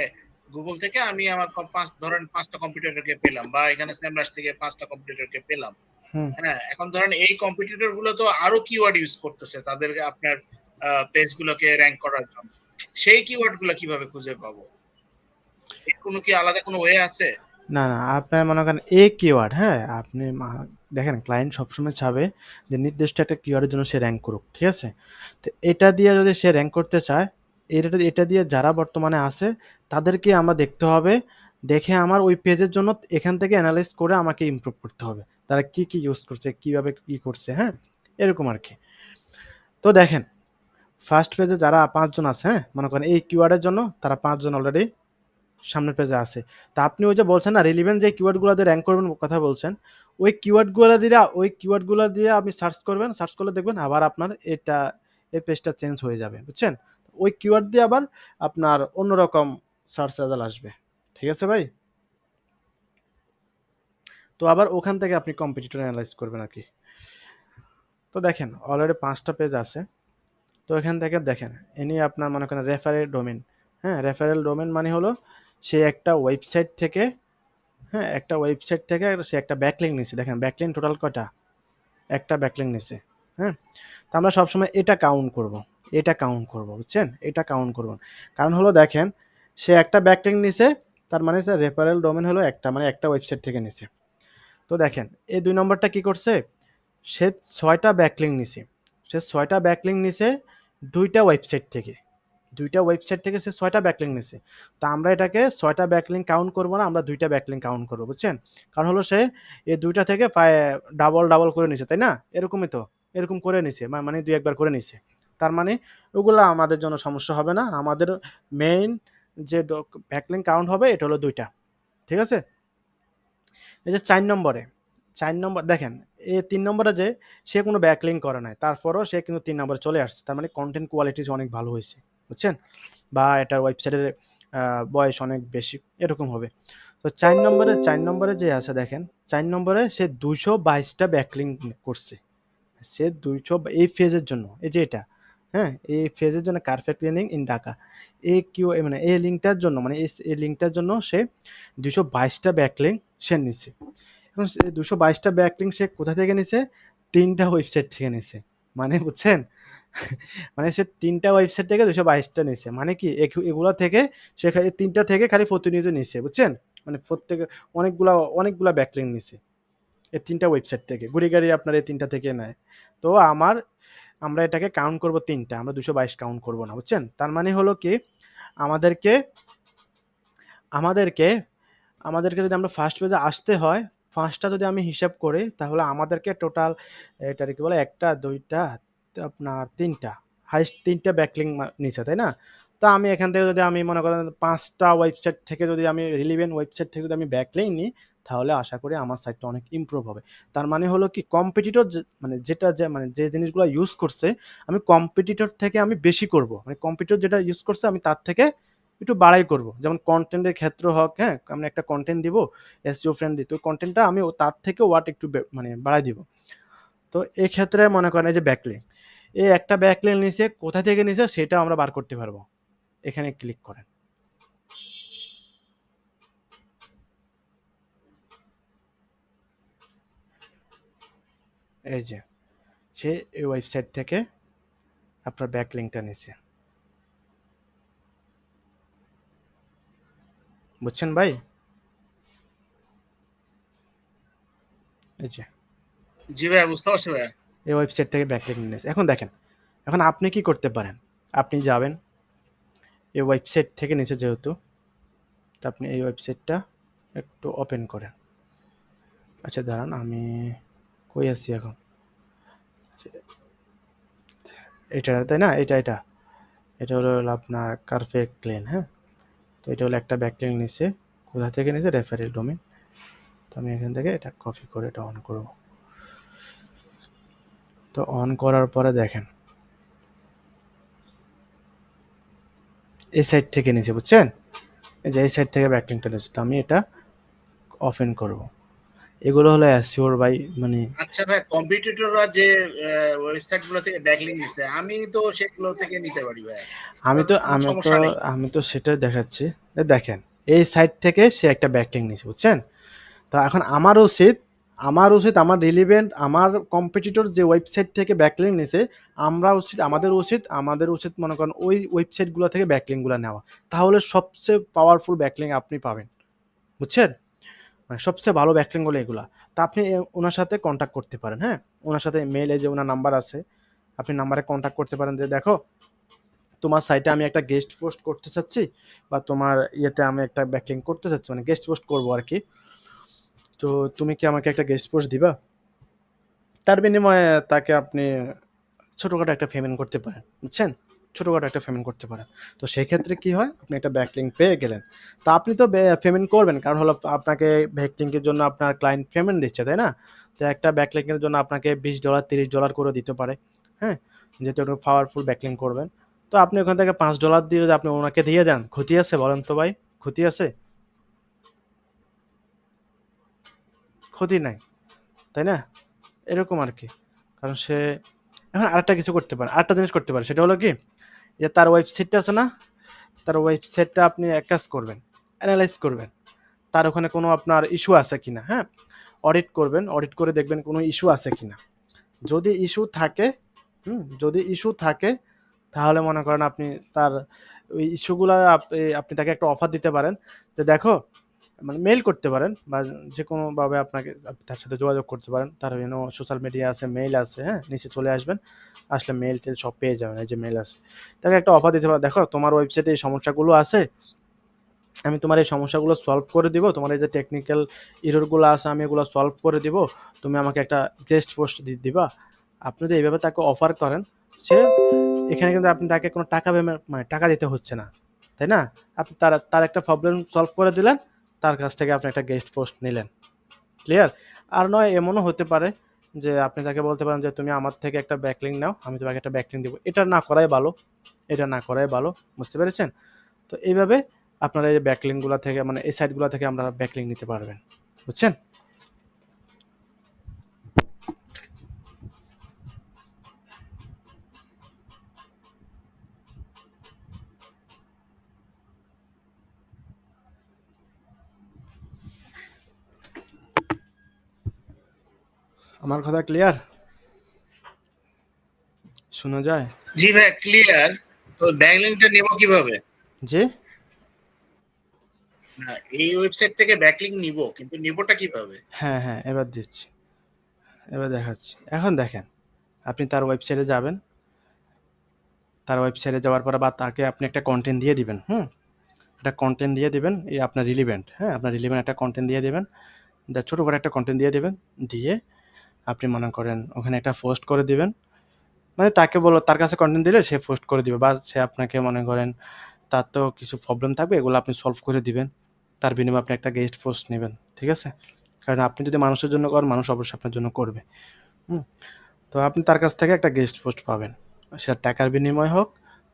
গুগল থেকে আমি আমার ধরেন 5টা কম্পিউটারকে পেলাম, বা এখানে সেমরাশ থেকে 5টা কম্পিউটারকে পেলাম। হুম, হ্যাঁ, এখন ধরেন এই কম্পিটিটর গুলো তো আরো কিওয়ার্ড ইউজ করতেছে তাদের আপনার পেজ গুলোকে র‍্যাঙ্ক করার জন্য। সেই কিওয়ার্ড গুলো কিভাবে খুঁজে পাবো? এর কোনো কি আলাদা কোনো ওয়ে আছে? না, না, আপনার মনে করেন এই কিওয়ার্ড, হ্যাঁ? আপনি দেখেন ক্লায়েন্ট সবসময় চাবে যে নির্দিষ্ট একটা কিওয়ার্ডের জন্য সে র‍্যাংক করুক। ঠিক আছে? তো এটা দিয়ে যদি সে র‍্যাংক করতে চায়, এটা দিয়ে যারা বর্তমানে আছে তাদেরকে আমরা দেখতে হবে। দেখে আমার ওই পেজের জন্য এখান থেকে এনালাইজ করে আমাকে ইমপ্রুভ করতে হবে। তারা কি ইউজ করছে, কিভাবে কি করছে, হ্যাঁ? এরকম আরকি। তো দেখেন ফার্স্ট পেজে যারা ৫ জন আছে, হ্যাঁ? মনে করেন এই কিওয়ার্ডের জন্য তারা ৫ জন অলরেডি সামনের পেজে আছে। তো আপনি ওই যে বলছেন না রিলেভেন্ট যে কিওয়ার্ডগুলো দিয়ে র‍্যাংক করবেন কথা বলছেন, ওই কিওয়ার্ডগুলো দিয়ে আপনি সার্চ করবেন। সার্চ করলে দেখবেন আবার আপনার এই পেজটা চেঞ্জ হয়ে যাবে। বুঝছেন? ওই কিওয়ার্ড দিয়ে আবার আপনার অন্যরকম সার্চ রেজাল্ট আসবে। ঠিক আছে ভাই? তো আবার ওখান থেকে আপনি কম্পিটিটর এনালাইজ করবেন আরকি। তো দেখেন অলরেডি ৫ টা পেজ আছে। তো এখান থেকে দেখেন ইনি আপনার মনে করেন রেফারেল ডোমেইন, হ্যাঁ? রেফারেল ডোমেইন মানে হলো সে একটা ওয়েবসাইট থেকে, হ্যাঁ, একটা ওয়েবসাইট থেকে সে একটা ব্যাকলিঙ্ক নিছে। দেখেন ব্যাকলিঙ্ক টোটাল কয়টা? একটা ব্যাকলিঙ্ক নিছে। হ্যাঁ? তো আমরা সবসময় এটা কাউন্ট করব। বুঝছেন? এটা কাউন্ট করব। কারণ হলো দেখেন সে একটা ব্যাকলিঙ্ক নিছে, তার মানে সে রেফারেল ডোমেইন হলো একটা, মানে একটা ওয়েবসাইট থেকে নিছে। তো দেখেন এই ২ নম্বরটা কি করছে? সে ৬ টা ব্যাকলিঙ্ক নিছে। সে ৬ টা ব্যাকলিঙ্ক নিছে ২ টা ওয়েবসাইট থেকে। ২ টা ওয়েবসাইট থেকে সে ৬ টা ব্যাকলিঙ্ক নিছে। তো আমরা এটাকে ৬ টা ব্যাকলিঙ্ক কাউন্ট করব না, আমরা ২ টা ব্যাকলিঙ্ক কাউন্ট করব, বুঝছেন? কারণ হলো সে এই ২ টা থেকে প্রায় ডাবল করে নিছে, তাই না? এরকমই তো। এরকম করে নিছে। মানে ২-১ বার করে নিছে। তার মানে ওগুলা আমাদের জন্য সমস্যা হবে না। আমাদের মেইন যে ব্যাকলিঙ্ক কাউন্ট হবে এটা হলো ২ টা। ঠিক আছে? এই যে ৪ নম্বরে, ৪ নম্বর দেখেন এই ৩ নম্বরে যে সে কোনো ব্যাকলিঙ্ক করে নাই। তারপরও সে কিন্তু ৩ নম্বরে চলে আসছে। তার মানে কনটেন্ট কোয়ালিটি অনেক ভালো হইছে। বুঝছেন? বা এটার ওয়েবসাইটের বয়স অনেক বেশি, এরকম হবে। তো ৪ নম্বরে যে আছে দেখেন, ৪ নম্বরে সে ২২২ টা ব্যাকলিঙ্ক করছে। সে ২০০ এই ফেজের জন্য, এই যে এটা, হ্যাঁ? এই ফেজের জন্য কারফেট ক্লিনিং ইন ঢাকা। মানে এই লিঙ্কটার জন্য মানে এই লিঙ্কটার জন্য সে ২২২ টা ব্যাকলিঙ্ক সে নিছে। এখন সে ২২২ টা ব্যাকলিঙ্ক সে কোথা থেকে নিছে? ৩ টা ওয়েবসাইট থেকে নিছে। মানে বুঝছেন? মানে সে ৩ টা ওয়েবসাইট থেকে ২২২ টা নিছে। মানে কি এগুলা থেকে সে এই ৩ টা থেকে খালি প্রতিনিয়ত নিছে, বুঝছেন? মানে প্রত্যেকে অনেকগুলা ব্যাকলিঙ্ক নিছে। এই ৩ টা ওয়েবসাইট থেকে। ঘুরে আপনার এই ৩ টা থেকে নেয়। তো আমরা এটাকে কাউন্ট করব ৩ টা। আমরা ২২২ কাউন্ট করব না, বুঝছেন? তার মানে হলো কি আমাদেরকে আমাদেরকে আমাদেরকে যদি আমরা ফার্স্ট পেজে আসতে হয়, ৫ টা যদি আমি হিসাব করি তাহলে আমাদেরকে টোটাল এটারে কি বলে ১ টা ২ টা আপনার ৩ টা হাইয়েস্ট ৩ টা ব্যাকলিঙ্ক নিছে, তাই না? তো আমি এখান থেকে যদি আমি মনে করেন ৫ টা ওয়েবসাইট থেকে যদি আমি রিলেভেন্ট ওয়েবসাইট থেকে যদি আমি ব্যাকলিঙ্ক নিই, তাহলে আশা করি আমার সাইটটা অনেক ইমপ্রুভ হবে। তার মানে হলো কি কম্পিটিটর মানে যে জিনিসগুলা ইউজ করছে, আমি কম্পিটিটর থেকে আমি বেশি করব। মানে কম্পিটিটর যেটা ইউজ করছে আমি তার থেকে একটু বাড়াই করব। যেমন কনটেন্টের ক্ষেত্র হোক, হ্যাঁ? আমি একটা কনটেন্ট দিব এসইও ফ্রেন্ডলি। তো কনটেন্টটা আমি তার থেকে ওয়াট একটু মানে বাড়ায় দিব। তো এক্ষেত্রে মনে করেন এই যে ব্যাকলিঙ্ক। এই একটা ব্যাকলিঙ্ক নিছে, কোথা থেকে নিছে সেটাও আমরা বার করতে পারবো। এখানে ক্লিক করেন। এই যে সে এই ওয়েবসাইট থেকে আপনার ব্যাকলিঙ্কটা নিছে। বুঝছেন ভাই? এই যে জি ভাইয়া, বুঝতে পারছি ভাইয়া। এই ওয়েবসাইট থেকে ব্যাকলিঙ্ক নিয়েছে। এখন দেখেন, এখন আপনি কি করতে পারেন? আপনি যাবেন এই ওয়েবসাইট থেকে নিচে যেহেতু, তো আপনি এই ওয়েবসাইটটা একটু ওপেন করেন। আচ্ছা দাঁড়ান, আমি কই আছি এখন? এটা তাই না? এটা হলো আপনার কারফেট ক্লিন, হ্যাঁ? তো এটা হলো একটা ব্যাকলিঙ্ক নিছে। কোথা থেকে নিছে? Referral domain. তো আমি এখান থেকে এটা কপি করে এটা অন করব। তো অন করার পরে দেখেন এই সাইট থেকে নিছে, বুঝছেন? এই যে এই সাইট থেকে ব্যাকলিঙ্কটা নিছে। তো আমি এটা ওপেন করব। এগুলো হলো অ্যাসিওর বাই মানে আচ্ছা ভাই, কম্পিটিটররা যে ওয়েবসাইট গুলো থেকে ব্যাকলিংক নিছে, আমি তো সেগুলো থেকে নিতে পারি ভাই। আমি তাতে তো কোনো আমি তো সমস্যা নেই। আমি তো সেটাই দেখাচ্ছি। দেখেন এই সাইট থেকে সে একটা ব্যাকলিঙ্ক নিছে, বুঝছেন? তো এখন আমার উচিত আমার উচিত আমার রিলিভেন্ট আমার কম্পিটিটর যে ওয়েবসাইট থেকে ব্যাকলিঙ্ক নিছে আমাদের উচিত মনে করেন ওই ওয়েবসাইটগুলো থেকে ব্যাকলিঙ্কগুলো নেওয়া, তাহলে সবচেয়ে পাওয়ারফুল ব্যাকলিঙ্ক আপনি পাবেন, বুঝছেন? মানে সবচেয়ে ভালো ব্যাকলিঙ্ক হলো এগুলা। তা আপনি ওনার সাথে কন্ট্যাক্ট করতে পারেন, হ্যাঁ, ওনার সাথে মেইলে যে ওনার নাম্বার আছে আপনি নাম্বারে কন্ট্যাক্ট করতে পারেন যে দেখো তোমার সাইটে আমি একটা গেস্ট পোস্ট করতে চাচ্ছি, বা তোমার ইয়েতে আমি একটা ব্যাকলিঙ্ক করতে চাচ্ছি, মানে গেস্ট পোস্ট করবো আর কি, তো তুমি কি আমাকে একটা গেস্ট পোস্ট দিবা? তার বিনিময়ে তাকে আপনি ছোটোখাটো একটা পেমেন্ট করতে পারেন, বুঝছেন? ছোটোখাটো একটা পেমেন্ট করতে পারেন। তো সেই ক্ষেত্রে কি হয়, আপনি একটা ব্যাকলিঙ্ক পেয়ে গেলেন। তো আপনি তো পেমেন্ট করবেন, কারণ হলো আপনাকে ব্যাকলিঙ্কের জন্য আপনার ক্লায়েন্ট পেমেন্ট দিচ্ছে, তাই না? তো একটা ব্যাকলিঙ্কের জন্য আপনাকে $20 $30 করে দিতে পারে, হ্যাঁ, যেহেতু একটু পাওয়ারফুল ব্যাকলিঙ্ক করবেন। তো আপনি ওখান থেকে $5 দিয়ে যদি আপনি ওনাকে দিয়ে দেন, ক্ষতি আছে বলেন তো ভাই? ক্ষতি আছে? ক্ষতি নাই, তাই না? এরকম আর কি। কারণ সে এখন আরেকটা কিছু করতে পারে, আরেকটা জিনিস করতে পারে, সেটা হলো কি, যে তার ওয়েবসাইটটা আছে না, তার ওয়েবসাইটটা আপনি এক কাজ করবেন, অ্যানালাইজ করবেন তার ওখানে কোনো আপনার ইস্যু আছে কিনা, হ্যাঁ, অডিট করবেন, অডিট করে দেখবেন কোনো ইস্যু আছে কিনা। যদি ইস্যু থাকে, যদি ইস্যু থাকে তাহলে মনে করেন আপনি তার ওই ইস্যুগুলা আপনি তাকে একটা অফার দিতে পারেন যে দেখো, মানে মেইল করতে পারেন বা যে কোনোভাবে আপনাকে তার সাথে যোগাযোগ করতে পারেন, তার সোশ্যাল মিডিয়া আছে, মেইল আছে, হ্যাঁ, নিচে চলে আসবেন, আসলে মেইল টেল সব পেয়ে যাবেন, এই যে মেইল আছে, তাকে একটা অফার দিতে পারেন, দেখো তোমার ওয়েবসাইটে এই সমস্যাগুলো আছে, আমি তোমার এই সমস্যাগুলো সলভ করে দিব, তোমার এই যে টেকনিক্যাল এররগুলো আছে আমি এগুলো সলভ করে দিব, তুমি আমাকে একটা গেস্ট পোস্ট দিবা। আপনি যদি এইভাবে তাকে অফার করেন, সে এখানে কিন্তু আপনি তাকে কোনো টাকা মানে টাকা দিতে হচ্ছে না, তাই না? আপনি তার তার একটা প্রবলেম সলভ করে দিলেন, তার কাছ থেকে আপনি একটা গেস্ট পোস্ট নিলেন, ক্লিয়ার? আর নয় এমনও হতে পারে যে আপনি তাকে বলতে পারেন যে তুমি আমার থেকে একটা ব্যাকলিঙ্ক নাও, আমি তোমাকে একটা ব্যাকলিঙ্ক দিব, এটা না করাই ভালো, এটা না করাই ভালো, বুঝতে পেরেছেন? তো এইভাবে আপনারা এই ব্যাকলিঙ্কগুলো থেকে মানে এই সাইটগুলো থেকে আমরা ব্যাকলিঙ্ক নিতে পারবেন, বুঝছেন? আমার কথা ক্লিয়ার শোনা যায়? জি ভাই ক্লিয়ার। তো ব্যাকলিংকটা নেব কিভাবে? জি, না, এই ওয়েবসাইট থেকে ব্যাকলিংক নিব, কিন্তু নেবটা কিভাবে? হ্যাঁ হ্যাঁ, এবার দিচ্ছি, এবার দেখাচ্ছি। এখন দেখেন, আপনি তার ওয়েবসাইটে যাবেন, তার ওয়েবসাইটে যাওয়ার পরে বা তাকে আপনি একটা কন্টেন্ট দিয়ে দিবেন, একটা কন্টেন্ট দিয়ে দিবেন, এই আপনার রিলিভেন্ট, হ্যাঁ, আপনার রিলিভেন্ট একটা কন্টেন্ট দিয়ে দিবেন, ছোটো করে একটা কন্টেন্ট দিয়ে দিবেন, দিয়ে আপনি মনে করেন ওখানে একটা পোস্ট করে দিবেন, মানে তাকে বলো তার কাছে কন্টেন্ট দিলে সে পোস্ট করে দিবে, বা সে আপনাকে মনে করেন তার তো কিছু প্রবলেম থাকবে, এগুলো আপনি সলভ করে দিবেন, তার বিনিময়ে আপনি একটা গেস্ট পোস্ট নেবেন, ঠিক আছে? কারণ আপনি যদি মানুষের জন্য করেন, মানুষ অবশ্যই আপনার জন্য করবে। হুম তো আপনি তার কাছ থেকে একটা গেস্ট পোস্ট পাবেন, সেটা টাকার বিনিময় হোক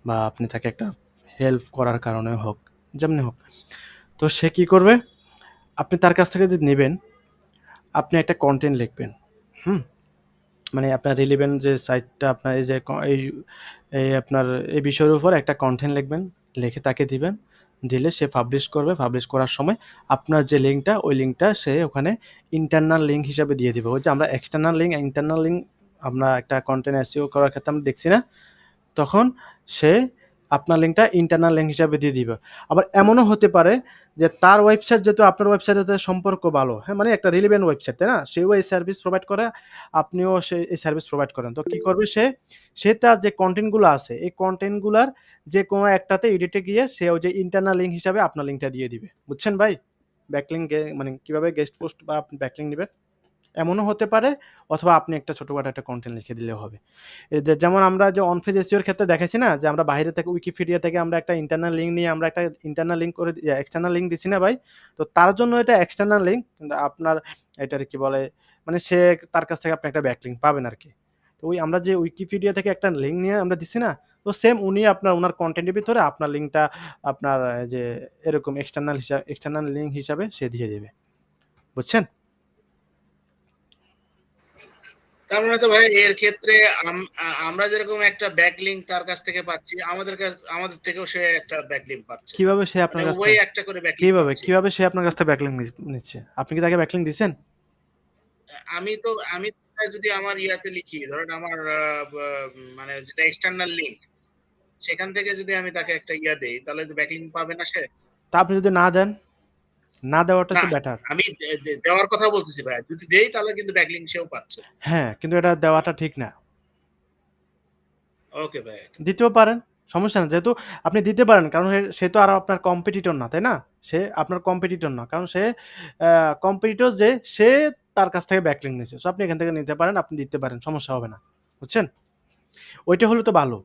বা আপনি তাকে একটা হেল্প করার কারণে হোক, যেমনি হোক। তো সে কি করবে, আপনি তার কাছ থেকে যদি নেবেন, আপনি একটা কন্টেন্ট লিখবেন, হুম মানে আপনার রিলিভেন্ট যে সাইটটা আপনার এই যে এই আপনার এই বিষয়ের উপর একটা কন্টেন্ট লিখবেন, লিখে তাকে দিবেন, দিলে সে পাবলিশ করবে, পাবলিশ করার সময় আপনার যে লিঙ্কটা ওই লিঙ্কটা সে ওখানে ইন্টারনাল লিঙ্ক হিসাবে দিয়ে দিবে, ওই যে আমরা এক্সটার্নাল লিঙ্ক ইন্টারনাল লিঙ্ক আমরা একটা কন্টেন্ট এসইও করার ক্ষেত্রে আমরা দেখছি না, তখন সে আপনার লিঙ্কটা ইন্টারনাল লিঙ্ক হিসাবে দিয়ে দিবে। আবার এমনও হতে পারে যে তার ওয়েবসাইট যেহেতু আপনার ওয়েবসাইটের সাথে সম্পর্ক ভালো, হ্যাঁ, মানে একটা রিলিভেন্ট ওয়েবসাইট, তাই না? সেও এই সার্ভিস প্রোভাইড করে, আপনিও সে এই সার্ভিস প্রোভাইড করেন, তো কি করবে সে, সে তার যে কন্টেন্টগুলো আছে এই কন্টেন্টগুলার যে কোনো একটাতে এডিটে গিয়ে সে ওই যে ইন্টারনাল লিঙ্ক হিসাবে আপনার লিঙ্কটা দিয়ে দিবে, বুঝছেন ভাই? ব্যাকলিঙ্ক মানে কিভাবে গেস্ট পোস্ট বা আপনি ব্যাকলিঙ্ক নেবেন, এমনও হতে পারে, অথবা আপনি একটা ছোটখাটো একটা কন্টেন্ট লিখে দিলেও হবে। এই যে যেমন আমরা যে অন পেজ এসইও এর ক্ষেত্রে দেখাইছি না, যে আমরা বাইরে থেকে উইকিপিডিয়া থেকে আমরা একটা ইন্টারনাল লিঙ্ক নিয়ে আমরা একটা ইন্টারনাল লিঙ্ক করে এক্সটার্নাল লিঙ্ক দিছি না ভাই? তো তার জন্য এটা এক্সটার্নাল লিঙ্ক, কিন্তু আপনার এটার কি বলে, মানে সে তার কাছ থেকে আপনি একটা ব্যাকলিঙ্ক পাবেন আরকি। তো ওই আমরা যে উইকিপিডিয়া থেকে একটা লিঙ্ক নিয়ে আমরা দিছি না? তো সেম উনি আপনার উনার কনটেন্টের ভিতরে আপনার লিঙ্কটা আপনার যে এরকম এক্সটার্নাল লিঙ্ক হিসাবে সে দিয়ে দিবে। বুঝছেন? তার মানে তো ভাই এর ক্ষেত্রে আমরা যেরকম একটা ব্যাকলিংক তার কাছ থেকে পাচ্ছি, আমাদের থেকেও সে একটা ব্যাকলিংক পাচ্ছে। কিভাবে সে মানে আপনার কাছ উভয়ই থেকে একটা করে ব্যাকলিংক কিভাবে পাচ্ছি। কিভাবে সে আপনার কাছ থেকে ব্যাকলিঙ্ক নিচ্ছে? আপনি কি তাকে ব্যাকলিঙ্ক দিছেন? আমি যদি আমার ইয়াতে লিখি, ধরেন আমার মানে যেটা এক্সটার্নাল লিঙ্ক, সেখান থেকে যদি আমি তাকে একটা ইয়া দেই, তাহলে তো ব্যাকলিঙ্ক পাবে না সে? তা আপনি যদি না দেন, না দেওয়াটা না, তো বেটার। আমি দেওয়ার কথা বলতেছি ভাই। যদি দেই তাহলে কিন্তু ব্যাকলিঙ্ক সেও পাচ্ছে। হ্যাঁ, কিন্তু এটা দেওয়াটা ঠিক না। ওকে ভাই। দিতেও পারেন, সমস্যা না। যেহেতু আপনি দিতে পারেন, কারণ সে তো আর আপনার কম্পিটিটর না, তাই না? সে আপনার কম্পিটিটর না, কারণ সে কম্পিটিটর যে সে তার কাছ থেকে ব্যাকলিং নিচ্ছে। সো আপনি এখান থেকে নিতে পারেন, আপনি দিতে পারেন, সমস্যা হবে না, বুঝছেন? ওইটা হলে তো ভালো,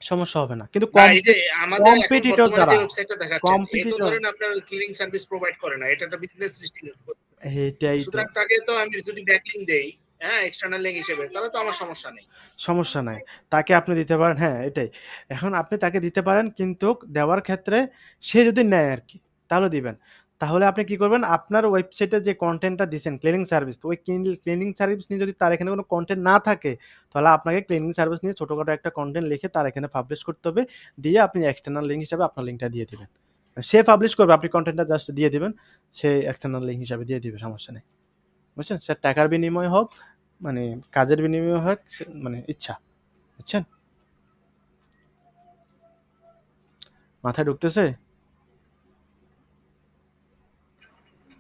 সমস্যা হবে না। কিন্তু না, এই যে আমাদের এখন কম্পিটিটর বর্তমানে যে যারা, ওয়েবসাইটটা দেখাচ্ছেন, এ তো কম্পিটিটর, ধরেন আপনার ক্লিনিং সার্ভিস প্রোভাইড করে না। এটা একটা বিজনেস সৃষ্টি করতেছে। এইটাই তো সুতরাং তাকে তো আমি যদি ব্যাকলিঙ্ক দেই, হ্যাঁ, এক্সটার্নাল লিঙ্ক হিসেবে, তাহলে তো আমার সমস্যা নেই। সমস্যা নাই। তাকে আপনি দিতে পারেন, হ্যাঁ, এটাই। এখন আপনি তাকে দিতে পারেন, কিন্তু দেওয়ার ক্ষেত্রে সে যদি নেয় আরকি, তাহলে দিবেন। তাহলে আপনি কি করবেন? আপনার ওয়েবসাইটে যে কনটেন্টটা দিছেন ক্লিনিং সার্ভিস, তো ওই ক্লিনিং সার্ভিস নিয়ে যদি তার এখানে কোনো কনটেন্ট না থাকে, তাহলে আপনাকে ক্লিনিং সার্ভিস নিয়ে ছোটখাটো একটা কনটেন্ট লিখে তার এখানে পাবলিশ করতে হবে। দিয়ে আপনি এক্সটার্নাল লিঙ্ক হিসাবে আপনার লিঙ্কটা দিয়ে দিবেন। সে পাবলিশ করবে, আপনি কনটেন্টটা জাস্ট দিয়ে দিবেন। সে এক্সটার্নাল লিঙ্ক হিসাবে দিয়ে দিবে, সমস্যা নেই। বুঝছেন? সে টাকার বিনিময়ে হোক, মানে কাজের বিনিময়ে হোক, মানে ইচ্ছা। বুঝছেন? মাথায় ঢুকতেছে?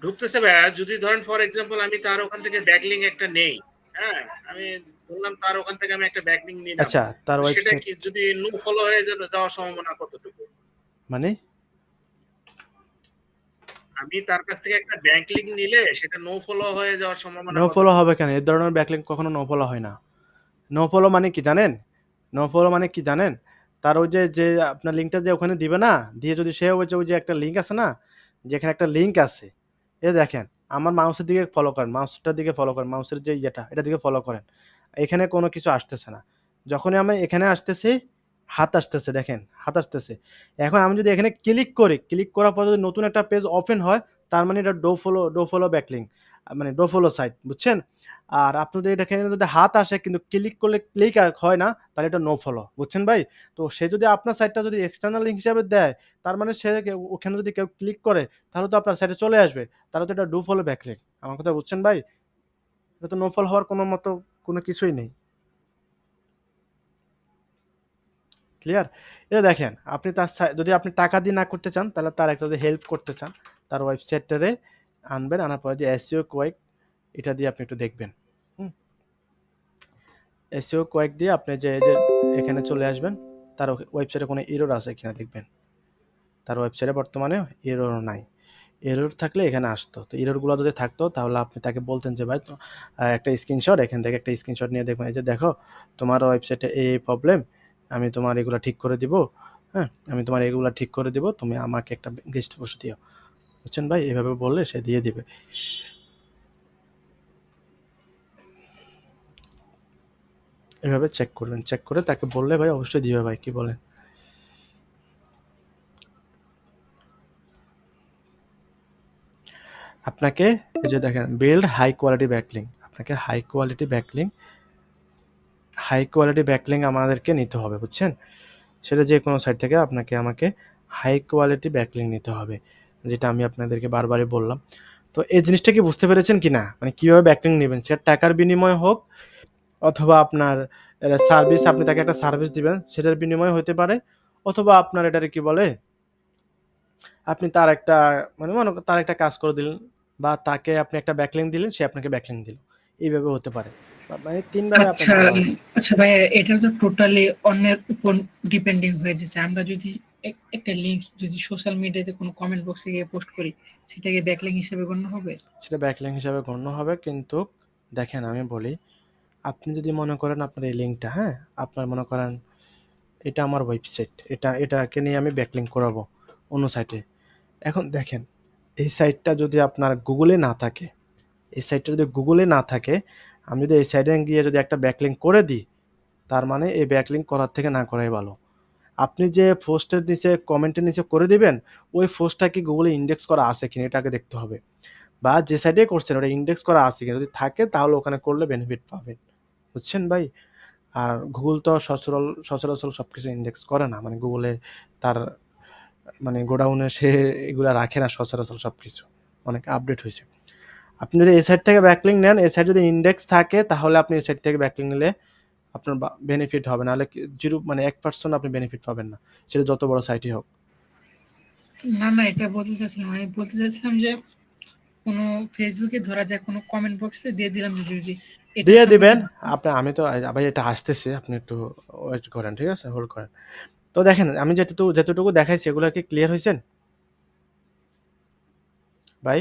ঢুকতেছে ভাইয়া। যদি ধরেন ফর এক্সাম্পল আমি তার ওখান থেকে ব্যাকলিঙ্ক একটা নেই, হ্যাঁ, আমি বললাম তার ওখান থেকে আমি একটা ব্যাকলিঙ্ক নিলাম, আচ্ছা, তার তো সেটা ওয়েবসাইট কি যদি নো ফলো হয়ে যাওয়ার সম্ভাবনা কতটুকু? মানে আমি তার কাছ থেকে একটা ব্যাকলিঙ্ক নিলে সেটা নো ফলো হয়ে যাওয়ার সম্ভাবনা নো ফলো কতটুকু? হবে কেন? এই ধরনের ব্যাকলিঙ্ক কখনো নো ফলো হয় না। নো ফলো মানে কি জানেন? নো ফলো মানে কি জানেন? তার ওই যে আপনার লিঙ্কটা যে ওখানে দিবে না, দিয়ে যদি সে ওই যে একটা লিঙ্ক আছে না? যেখানে একটা লিঙ্ক আছে, এই দেখেন, আমার মাউসের দিকে ফলো করেন, মাউসটার দিকে ফলো করেন, মাউসের যে ইয়েটা, এটার দিকে ফলো করেন। এখানে কোনো কিছু আসতেছে না। যখনই আমি এখানে আসতেছি, হাত আসতেছে, দেখেন, হাত আসতেছে। এখন আমি যদি এখানে ক্লিক করি, ক্লিক করার পর যদি নতুন একটা পেজ ওপেন হয়, তার মানে এটা ডো ফলো ব্যাকলিঙ্ক, মানে ডো ফলো সাইট, বুঝছেন? আর আপনাদের এটা এখানে যদি হাত আসে কিন্তু ক্লিক করলে ক্লিক হয় না, তাহলে এটা নো ফলো, বুঝছেন ভাই? তো সে যদি আপনার সাইটটা যদি এক্সটার্নাল লিঙ্ক হিসাবে দেয়, তার মানে সে ওখানে যদি কেউ ক্লিক করে, তাহলে তো আপনার সাইটে চলে আসবে। তাহলে তো এটা ডু ফলো ব্যাকলিঙ্ক। আমার কথা বুঝছেন ভাই? এটা তো নো ফলো হওয়ার কোনো কিছুই নেই। ক্লিয়ার? এটা দেখেন, আপনি তার যদি আপনি টাকা দিয়ে না করতে চান, তাহলে তার একটা যদি হেল্প করতে চান, তার ওয়েবসাইটটারে আনবেন, আনার পরে যে এসইও কোয়েক, এটা দিয়ে আপনি একটু দেখবেন। হুম? এসইও কোয়েক দিয়ে আপনি যে এখানে চলে আসবেন, তার ওয়েবসাইটে কোনো এরর আছে কিনা দেখবেন। তার ওয়েবসাইটে বর্তমানে এরর নাই। এরর থাকলে এখানে আসতো। তো এররগুলো যদি থাকতো, তাহলে আপনি তাকে বলতেন যে ভাই, তো একটা স্ক্রিনশট, এখান থেকে একটা স্ক্রিনশট নিয়ে দেখবেন, এই যে দেখো, তোমার ওয়েবসাইটে এই প্রবলেম, আমি তোমার এগুলো ঠিক করে দিব। হ্যাঁ, আমি তোমার এগুলো ঠিক করে দিব, তুমি আমাকে একটা গেস্ট পোস্ট দিও। বুঝছেন ভাই? এভাবে বললে সে দিয়ে দিবে। এভাবে চেক করবেন, চেক করে তাকে বললে ভাই অবশ্যই দিবে ভাই, কি বলেন? আপনাকে এই যে দেখেন, বিল্ড হাই কোয়ালিটি ব্যাকলিং, আপনাকে হাই কোয়ালিটি ব্যাকলিং আমাদেরকে নিতে হবে, বুঝছেন? সেটা যে কোনো সাইট থেকে আমাকে হাই কোয়ালিটি ব্যাকলিং নিতে হবে, যেটা আমি আপনাদেরকে বারবারই বললাম। তো এই জিনিসটা কি বুঝতে পেরেছেন কি না? মানে কিভাবে ব্যাকলিং নেবেন, সেটা টাকার বিনিময়ে হোক, অথবা আপনার সার্ভিস, আপনি তাকে একটা সার্ভিস দিবেন, সেটার বিনিময়ে হতে পারে, অথবা আপনার এটারে কি বলে, আপনি তার একটা, মানে মনে করেন তার একটা কাজ করে দিলেন, বা তাকে আপনি একটা ব্যাকলিং দিলেন, সে আপনাকে ব্যাকলিং দিল। এইভাবে হতে পারে, মানে ৩ ভাবে আপনি আচ্ছা, ভালোভাবে। আচ্ছা ভাইয়া, এটা তো টোটালি অন্যের উপর ডিপেন্ডিং হয়ে যাচ্ছে। আমরা যদি একটা লিংক যদি সোশ্যাল মিডিয়াতে কোনো কমেন্ট বক্সে গিয়ে পোস্ট করি, সেটাকে ব্যাকলিংক হিসেবে গণ্য হবে? সেটা ব্যাকলিং হিসাবে গণ্য হবে, কিন্তু দেখেন আমি বলি, আপনি যদি মনে করেন আপনার এই লিঙ্কটা, হ্যাঁ, আপনার মনে করেন এটা আমার ওয়েবসাইট, এটাকে নিয়ে আমি ব্যাকলিং করাবো অন্য সাইটে। এখন দেখেন, এই সাইটটা যদি আপনার গুগলে না থাকে, এই সাইটটা যদি গুগলে না থাকে, আমি যদি এই সাইটে গিয়ে যদি একটা ব্যাকলিং করে দিই, তার মানে এই ব্যাকলিং করার থেকে না করাই ভালো। আপনি যে পোস্টের নিচে, কমেন্টের নিচে করে দিবেন, ওই পোস্টটা কি গুগলে ইন্ডেক্স করা আছে কিনা এটা আগে দেখতে হবে, বা যে সাইটে করছেন ওটা ইন্ডেক্স করা আছে কিনা, যদি থাকে তাহলে ওখানে করলে বেনিফিট পাবেন, বুঝছেন ভাই? আর গুগল তো সচরাচর সবকিছু ইন্ডেক্স করে না, মানে গুগলে তার, মানে গোডাউনে সে এগুলা রাখে না সচরাচর সবকিছু, অনেক আপডেট হয়েছে। আপনি যদি এই সাইট থেকে ব্যাকলিং নেন, এই সাইট যদি ইন্ডেক্স থাকে তাহলে আপনি এই সাইট থেকে ব্যাকলিং নিলে আপনার বেনিফিট হবে, নাহলে জিরো মানে 1% আপনি বেনিফিট পাবেন না, সেটা যত বড় সাইটই হোক। না এটা বলতে চাচ্ছিলাম, আমি বলতে চাচ্ছিলাম যে কোনো ফেসবুকে ধরা যায় কোনো কমেন্ট বক্সে দিয়ে দিলাম যদি এটা দিয়ে দিবেন সম্পর্কে আপনি। আমি তো ভাই এটা আসতেছে, আপনি একটু ওয়েট করেন, ঠিক আছে, হোল্ড করেন। তো দেখেন আমি যতটুকু দেখাইছি এগুলো কি ক্লিয়ার হয়েছেন ভাই?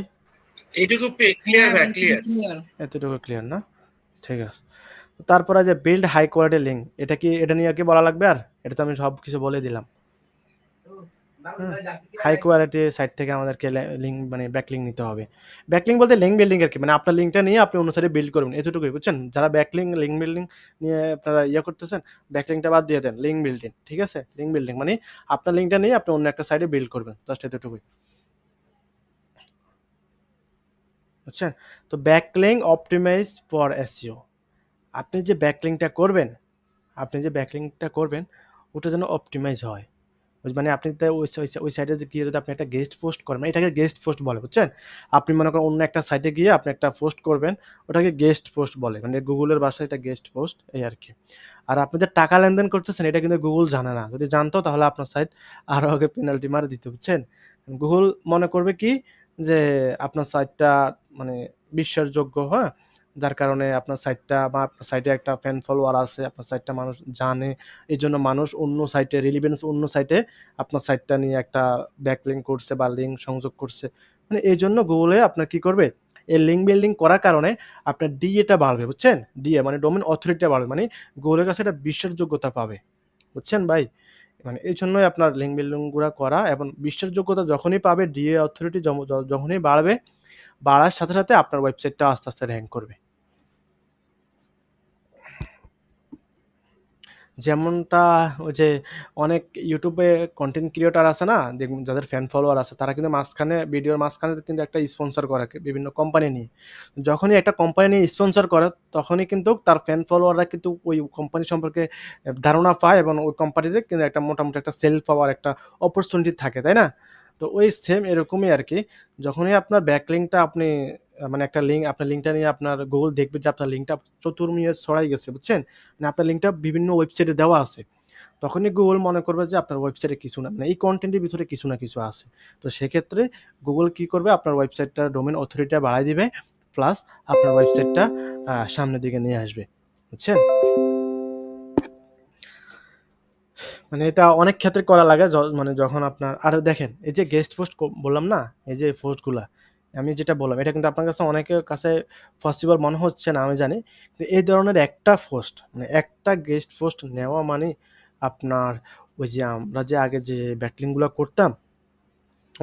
এইটুকু ক্লিয়ার ভাই, ক্লিয়ার। ক্লিয়ার। এতটুকু ক্লিয়ার না? ঠিক আছে। তারপরে যে বিল্ড হাই কোয়ালিটি লিঙ্ক, এটা নিয়ে কি বলা লাগবে আর? এটা তো আমি সব কিছু বলে দিলাম। হাই কোয়ালিটি সাইট থেকে আমাদেরকে লিঙ্ক মানে ব্যাকলিং নিতে হবে। ব্যাকলিং বলতে লিঙ্ক বিল্ডিং আর কি, মানে আপনার লিঙ্কটা নিয়ে আপনি অন্য সাইডে বিল্ড করবেন, এতটুকুই, বুঝছেন? যারা লিঙ্ক বিল্ডিং নিয়ে আপনারা করতেছেন, ব্যাকলিংটা বাদ দিয়ে দেন, লিঙ্ক বিল্ডিং, ঠিক আছে? লিঙ্ক বিল্ডিং মানে আপনার লিঙ্কটা নিয়ে আপনি অন্য একটা সাইডে বিল্ড করবেন, জাস্ট এতটুকুই, বুঝছেন? তো ব্যাকলিং অপটিমাইজ ফর এসইও, আপনি যে ব্যাকলিংটা করবেন, ওটা যেন অপটিমাইজ হয়। মানে আপনি ওই সাইটে গিয়ে যদি আপনি একটা গেস্ট পোস্ট করেন, মানে এটাকে গেস্ট পোস্ট বলে, বুঝছেন? আপনি মনে করেন অন্য একটা সাইটে গিয়ে আপনি একটা পোস্ট করবেন, ওটাকে গেস্ট পোস্ট বলে, মানে গুগলের ভাষায় এটা গেস্ট পোস্ট, এই আর কি। আর আপনি যে টাকা লেনদেন করতেছেন এটা কিন্তু গুগল জানে না, যদি জানতো তাহলে আপনার সাইট আরো আগে পেনাল্টি মারে দিত, বুঝছেন? গুগল মনে করবে কি যে আপনার সাইটটা মানে বিশ্বাসযোগ্য, হ্যাঁ, যার কারণে আপনার সাইটটা বা আপনার সাইটে একটা ফ্যান ফলোয়ার আছে, আপনার সাইটটা মানুষ জানে, এই জন্য মানুষ অন্য সাইটে রিলিভেন্স, অন্য সাইটে আপনার সাইটটা নিয়ে একটা ব্যাকলিঙ্ক করছে বা লিঙ্ক সংযোগ করছে, মানে এই জন্য গুগলে আপনার কি করবে, এই লিঙ্ক বিল্ডিং করার কারণে আপনার ডিএটা বাড়বে, বুঝছেন? ডিএ মানে ডোমেন অথরিটিটা বাড়বে, মানে গুগলের কাছে একটা বিশ্বাসযোগ্যতা পাবে, বুঝছেন ভাই? মানে এই জন্যই আপনার লিঙ্ক বিল্ডিং গুলা করা, এবং বিশ্বাসযোগ্যতা যখনই পাবে, ডিএ অথরিটি যখনই বাড়বে, বাড়ার সাথে সাথে আপনার ওয়েবসাইটটা আস্তে আস্তে র্যাঙ্ক করবে। যেমনটা ওই যে অনেক ইউটিউবে কন্টেন্ট ক্রিয়েটর আছে না, দেখুন যাদের ফ্যান ফলোয়ার আছে, তারা কিন্তু ভিডিওর মাঝখানে কিন্তু একটা স্পন্সর করে বিভিন্ন কোম্পানি নিয়ে। যখনই একটা কোম্পানি নিয়ে স্পন্সর করে তখনই কিন্তু তার ফ্যান ফলোয়াররা কিন্তু ওই কোম্পানি সম্পর্কে ধারণা পায়, এবং ওই কোম্পানিতে কিন্তু একটা মোটামুটি একটা সেল পাওয়ার একটা অপরচুনিটি থাকে, তাই না? তো ওই সেম এরকমই আর কি, যখনই আপনার ব্যাকলিংটা আপনি মানে একটা লিঙ্ক, আপনার লিঙ্কটা নিয়ে আপনার গুগল দেখবে যে আপনার লিঙ্কটা চতুর্মিয়ে ছড়াই গেছে, বুঝছেন? মানে আপনার লিঙ্কটা বিভিন্ন ওয়েবসাইটে দেওয়া আছে, তখনই গুগল মনে করবে যে আপনার ওয়েবসাইটে কিছু না, মানে এই কন্টেন্টের ভিতরে কিছু না কিছু আছে। তো সেক্ষেত্রে গুগল কি করবে, আপনার ওয়েবসাইটটা ডোমেন অথরিটিটা বাড়াই দিবে, প্লাস আপনার ওয়েবসাইটটা সামনের দিকে নিয়ে আসবে, বুঝছেন? মানে এটা অনেক ক্ষেত্রে করা লাগে, মানে যখন আপনার, আর দেখেন এই যে গেস্ট পোস্ট বললাম না, এই যে পোস্টগুলা আমি যেটা বললাম, এটা কিন্তু আপনার কাছে অনেকের কাছে পসিবল মনে হচ্ছে না, আমি জানি, কিন্তু এই ধরনের একটা পোস্ট, মানে একটা গেস্ট পোস্ট নেওয়া মানে আপনার ওই যে আমরা যে আগে যে ব্যাকলিংগুলো করতাম,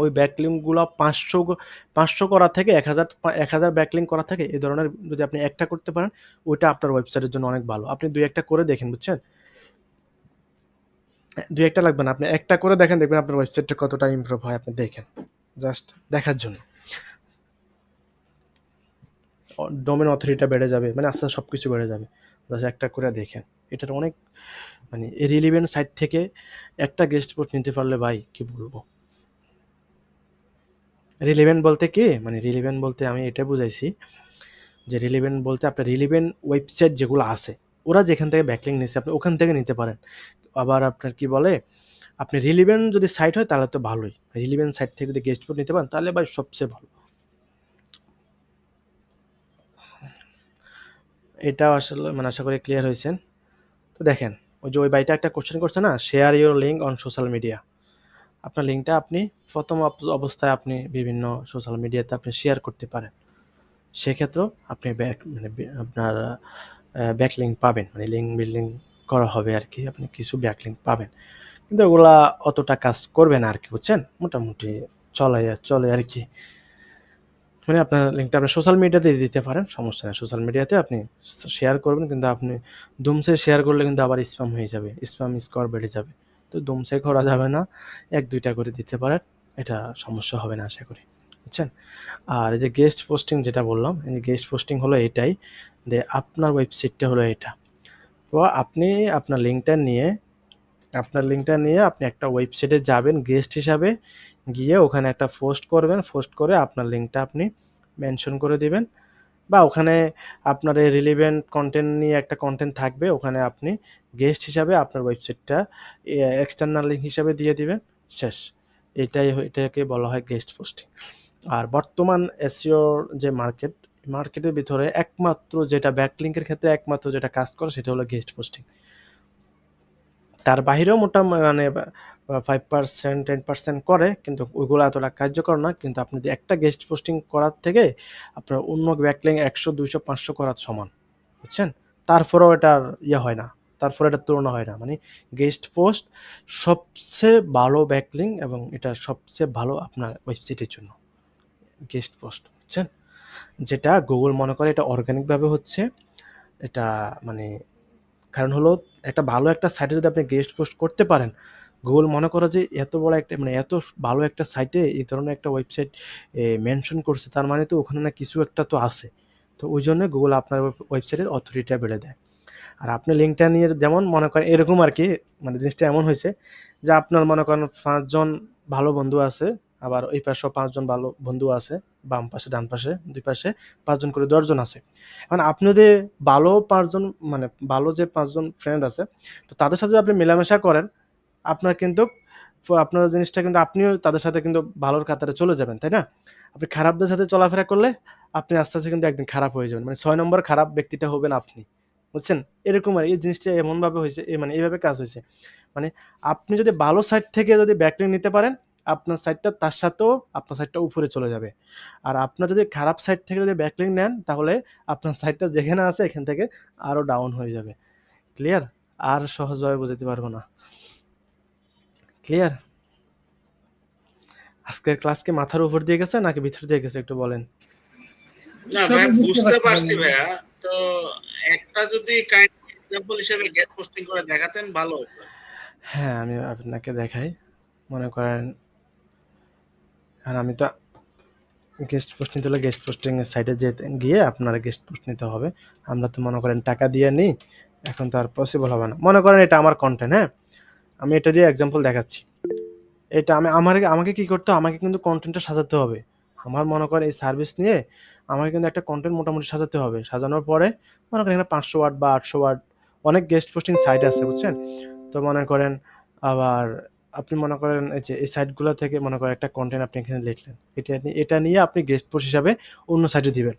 ওই ব্যাকলিংগুলো 500 করা থেকে 1000 ব্যাকলিং করা থেকে, এই ধরনের যদি আপনি একটা করতে পারেন, ওইটা আপনার ওয়েবসাইটের জন্য অনেক ভালো। আপনি 2-1টা করে দেখেন, বুঝছেন? 2-1টা লাগবে না, আপনি একটা করে দেখেন, দেখবেন আপনার ওয়েবসাইটটা কতটা ইমপ্রুভ হয়, আপনি দেখেন, জাস্ট দেখার জন্য। ডোমেন অথরিটিটা বেড়ে যাবে, মানে আস্তে আস্তে সবকিছু বেড়ে যাবে, জাস্ট একটা করে দেখেন। এটার অনেক মানে রিলিভেন্ট সাইট থেকে একটা গেস্ট পোস্ট নিতে পারলে ভাই কি বলবো। রিলিভেন্ট বলতে কি, মানে রিলিভেন্ট বলতে আমি এটা বুঝাইছি যে রিলিভেন্ট বলতে আপনার রিলিভেন্ট ওয়েবসাইট যেগুলো আছে, ওরা যেখান থেকে ব্যাকলিং নিচ্ছে আপনি ওখান থেকে নিতে পারেন। আবার আপনার কি বলে, আপনি রিলিভেন্ট যদি সাইট হয় তাহলে তো ভালোই, রিলিভেন্ট সাইট থেকে যদি গেস্ট পোস্ট নিতে পারেন তাহলে ভাই সবচেয়ে ভালো। এটা আসলে মানে আশা করি ক্লিয়ার হয়েছেন। তো দেখেন ওই ভাইটা একটা কোশ্চেন করছে না, share your link on social media. আপনার লিঙ্কটা আপনি প্রথম অবস্থায় আপনি বিভিন্ন সোশ্যাল মিডিয়াতে আপনি শেয়ার করতে পারেন, সেক্ষেত্রেও আপনি আপনার ব্যাকলিঙ্ক পাবেন, মানে লিঙ্ক বিল্ডিং করা হবে আর কি, আপনি কিছু ব্যাকলিঙ্ক পাবেন, কিন্তু ওগুলা অতটা কাজ করবে না আর কি, বুঝছেন? মোটামুটি চলে আর কি। মানে আপনার লিঙ্কটা আপনি সোশ্যাল মিডিয়াতে দিতে পারেন, সমস্যা নেই, সোশ্যাল মিডিয়াতে আপনি শেয়ার করবেন, কিন্তু আপনি দুমসে শেয়ার করলে কিন্তু আবার স্প্যাম হয়ে যাবে, স্প্যাম স্কোর বেড়ে যাবে। তো দুমসে করা যাবে না, 1-2টা করে দিতে পারেন, এটা সমস্যা হবে না আশা করি, বুঝছেন? আর এই যে গেস্ট পোস্টিং যেটা বললাম, এই যে গেস্ট পোস্টিং হলো এটাই, যে আপনার ওয়েবসাইটটা হলো এটা, তো আপনি আপনার লিঙ্কটা নিয়ে আপনি একটা ওয়েবসাইটে যাবেন গেস্ট হিসাবে, গিয়ে ওখানে একটা পোস্ট করবেন, পোস্ট করে আপনার লিঙ্কটা আপনি মেনশন করে দিবেন, বা ওখানে আপনার এই রিলেভেন্ট কন্টেন্ট নিয়ে একটা কন্টেন্ট থাকবে, ওখানে আপনি গেস্ট হিসাবে আপনার ওয়েবসাইটটা এক্সটার্নাল লিঙ্ক হিসাবে দিয়ে দিবেন, শেষ। এটাকে বলা হয় গেস্ট পোস্টিং। আর বর্তমান এসইওর যে মার্কেটের ভিতরে একমাত্র যেটা ব্যাকলিঙ্কের ক্ষেত্রে একমাত্র যেটা কাজ করে সেটা হলো গেস্ট পোস্টিং। তার বাহিরেও মানে 5% 10% করে, কিন্তু ওইগুলো এতটা কার্যকর না। কিন্তু আপনি যদি একটা গেস্ট পোস্টিং করার থেকে আপনার অন্য ব্যাকলিঙ্ক 100 200 500 করার সমান, বুঝছেন? তারপরেও এটার হয় না, তারপরে এটার তুলনা হয় না। মানে গেস্ট পোস্ট সবচেয়ে ভালো ব্যাকলিঙ্ক এবং এটা সবচেয়ে ভালো আপনার ওয়েবসাইটের জন্য গেস্ট পোস্ট, বুঝছেন? যেটা গুগল মনে করে এটা অর্গানিকভাবে হচ্ছে, এটা মানে কারণ হলো একটা ভালো একটা সাইটে যদি আপনি গেস্ট পোস্ট করতে পারেন, গুগল মনে করে যে এত বড় একটা মানে এত ভালো একটা সাইটে এই ধরনের একটা ওয়েবসাইট মেনশন করছে, তার মানে তো ওখানে না কিছু একটা তো আছে। তো ওই জন্য গুগল আপনার ওয়েবসাইটের অথরিটিটা বেড়ে দেয়। আর আপনি লিঙ্কটা নিয়ে যেমন মনে করেন এরকম আর কি, মানে জিনিসটা এমন হয়েছে যে আপনার মনে করেন 5 জন ভালো বন্ধু আছে, আবার ওই পাশেও 5 জন ভালো বন্ধু আছে, বাম পাশে ডান পাশে দুই পাশে 5 জন করে 10 জন আছে। এখন আপনি যদি ভালো 5 জন মানে ভালো যে 5 জন ফ্রেন্ড আছে, তো তাদের সাথে যদি আপনি মেলামেশা করেন, আপনার কিন্তু আপনার জিনিসটা কিন্তু আপনিও তাদের সাথে কিন্তু ভালোর কাতারে চলে যাবেন, তাই না? আপনি খারাপদের সাথে চলাফেরা করলে আপনি আস্তে আস্তে কিন্তু একদিন খারাপ হয়ে যাবেন, মানে 6 নম্বর খারাপ ব্যক্তিটা হবেন আপনি, বুঝছেন? এরকম আর এই জিনিসটা এমনভাবে হয়েছে, মানে এইভাবে কাজ হয়েছে। মানে আপনি যদি ভালো সাইট থেকে যদি ব্যাকলিঙ্ক নিতে পারেন, আপনার সাইটটা তার সাথেও আপনার সাইটটা উপরে চলে যাবে। আর আপনার যদি খারাপ সাইট থেকে যদি ব্যাকলিঙ্ক নেন, তাহলে আপনার সাইটটা যেখানে আছে এখান থেকে আরো ডাউন হয়ে যাবে। ক্লিয়ার? আর সহজভাবে বোঝাতে পারবো না। ক্লিয়ার? আজকের ক্লাস কি মাথার উপর দিয়ে গেছে নাকি ভিতর দিয়ে গেছে একটু বলেন। না সবই ভাইয়া, বুঝতে বুঝতে পারছি পারছি ভাইয়া। ভাইয়া। তো একটা যদি কাইন্ড এক্সাম্পল হিসেবে গেস্ট পোস্টিং করে দেখাতেন ভালো হতো। হ্যাঁ, আমি আপনাকে দেখাই। মনে করেন আর আমি তো গেস্ট পোস্ট নিতে হলে গেস্ট পোস্টিং এর সাইটে গিয়ে আপনারা গেস্ট পোস্ট নিতে হবে। আমরা তো মনে করেন টাকা দিয়ে নিই, এখন তো আর পসিবল হবে না। মনে করেন এটা আমার কন্টেন্ট, হ্যাঁ? আমি এটা দিয়ে এক্সাম্পল দেখাচ্ছি। এটা আমাকে কি করতে হবে? আমাকে কিন্তু কন্টেন্টটা সাজাতে হবে। আমার মনে করেন এই সার্ভিস নিয়ে আমাকে কিন্তু একটা কন্টেন্ট মোটামুটি সাজাতে হবে। সাজানোর পরে মনে করেন এখানে 500 ওয়ার্ড বা 800 ওয়ার্ড অনেক গেস্ট পোস্টিং সাইট আছে, বুঝছেন? তো মনে করেন আবার আপনি মনে করেন এই যে এই সাইটগুলো থেকে মনে করেন একটা কন্টেন্ট আপনি এখানে লিখলেন। এটা নিয়ে আপনি গেস্ট পোস্ট হিসাবে অন্য সাইটে দিবেন।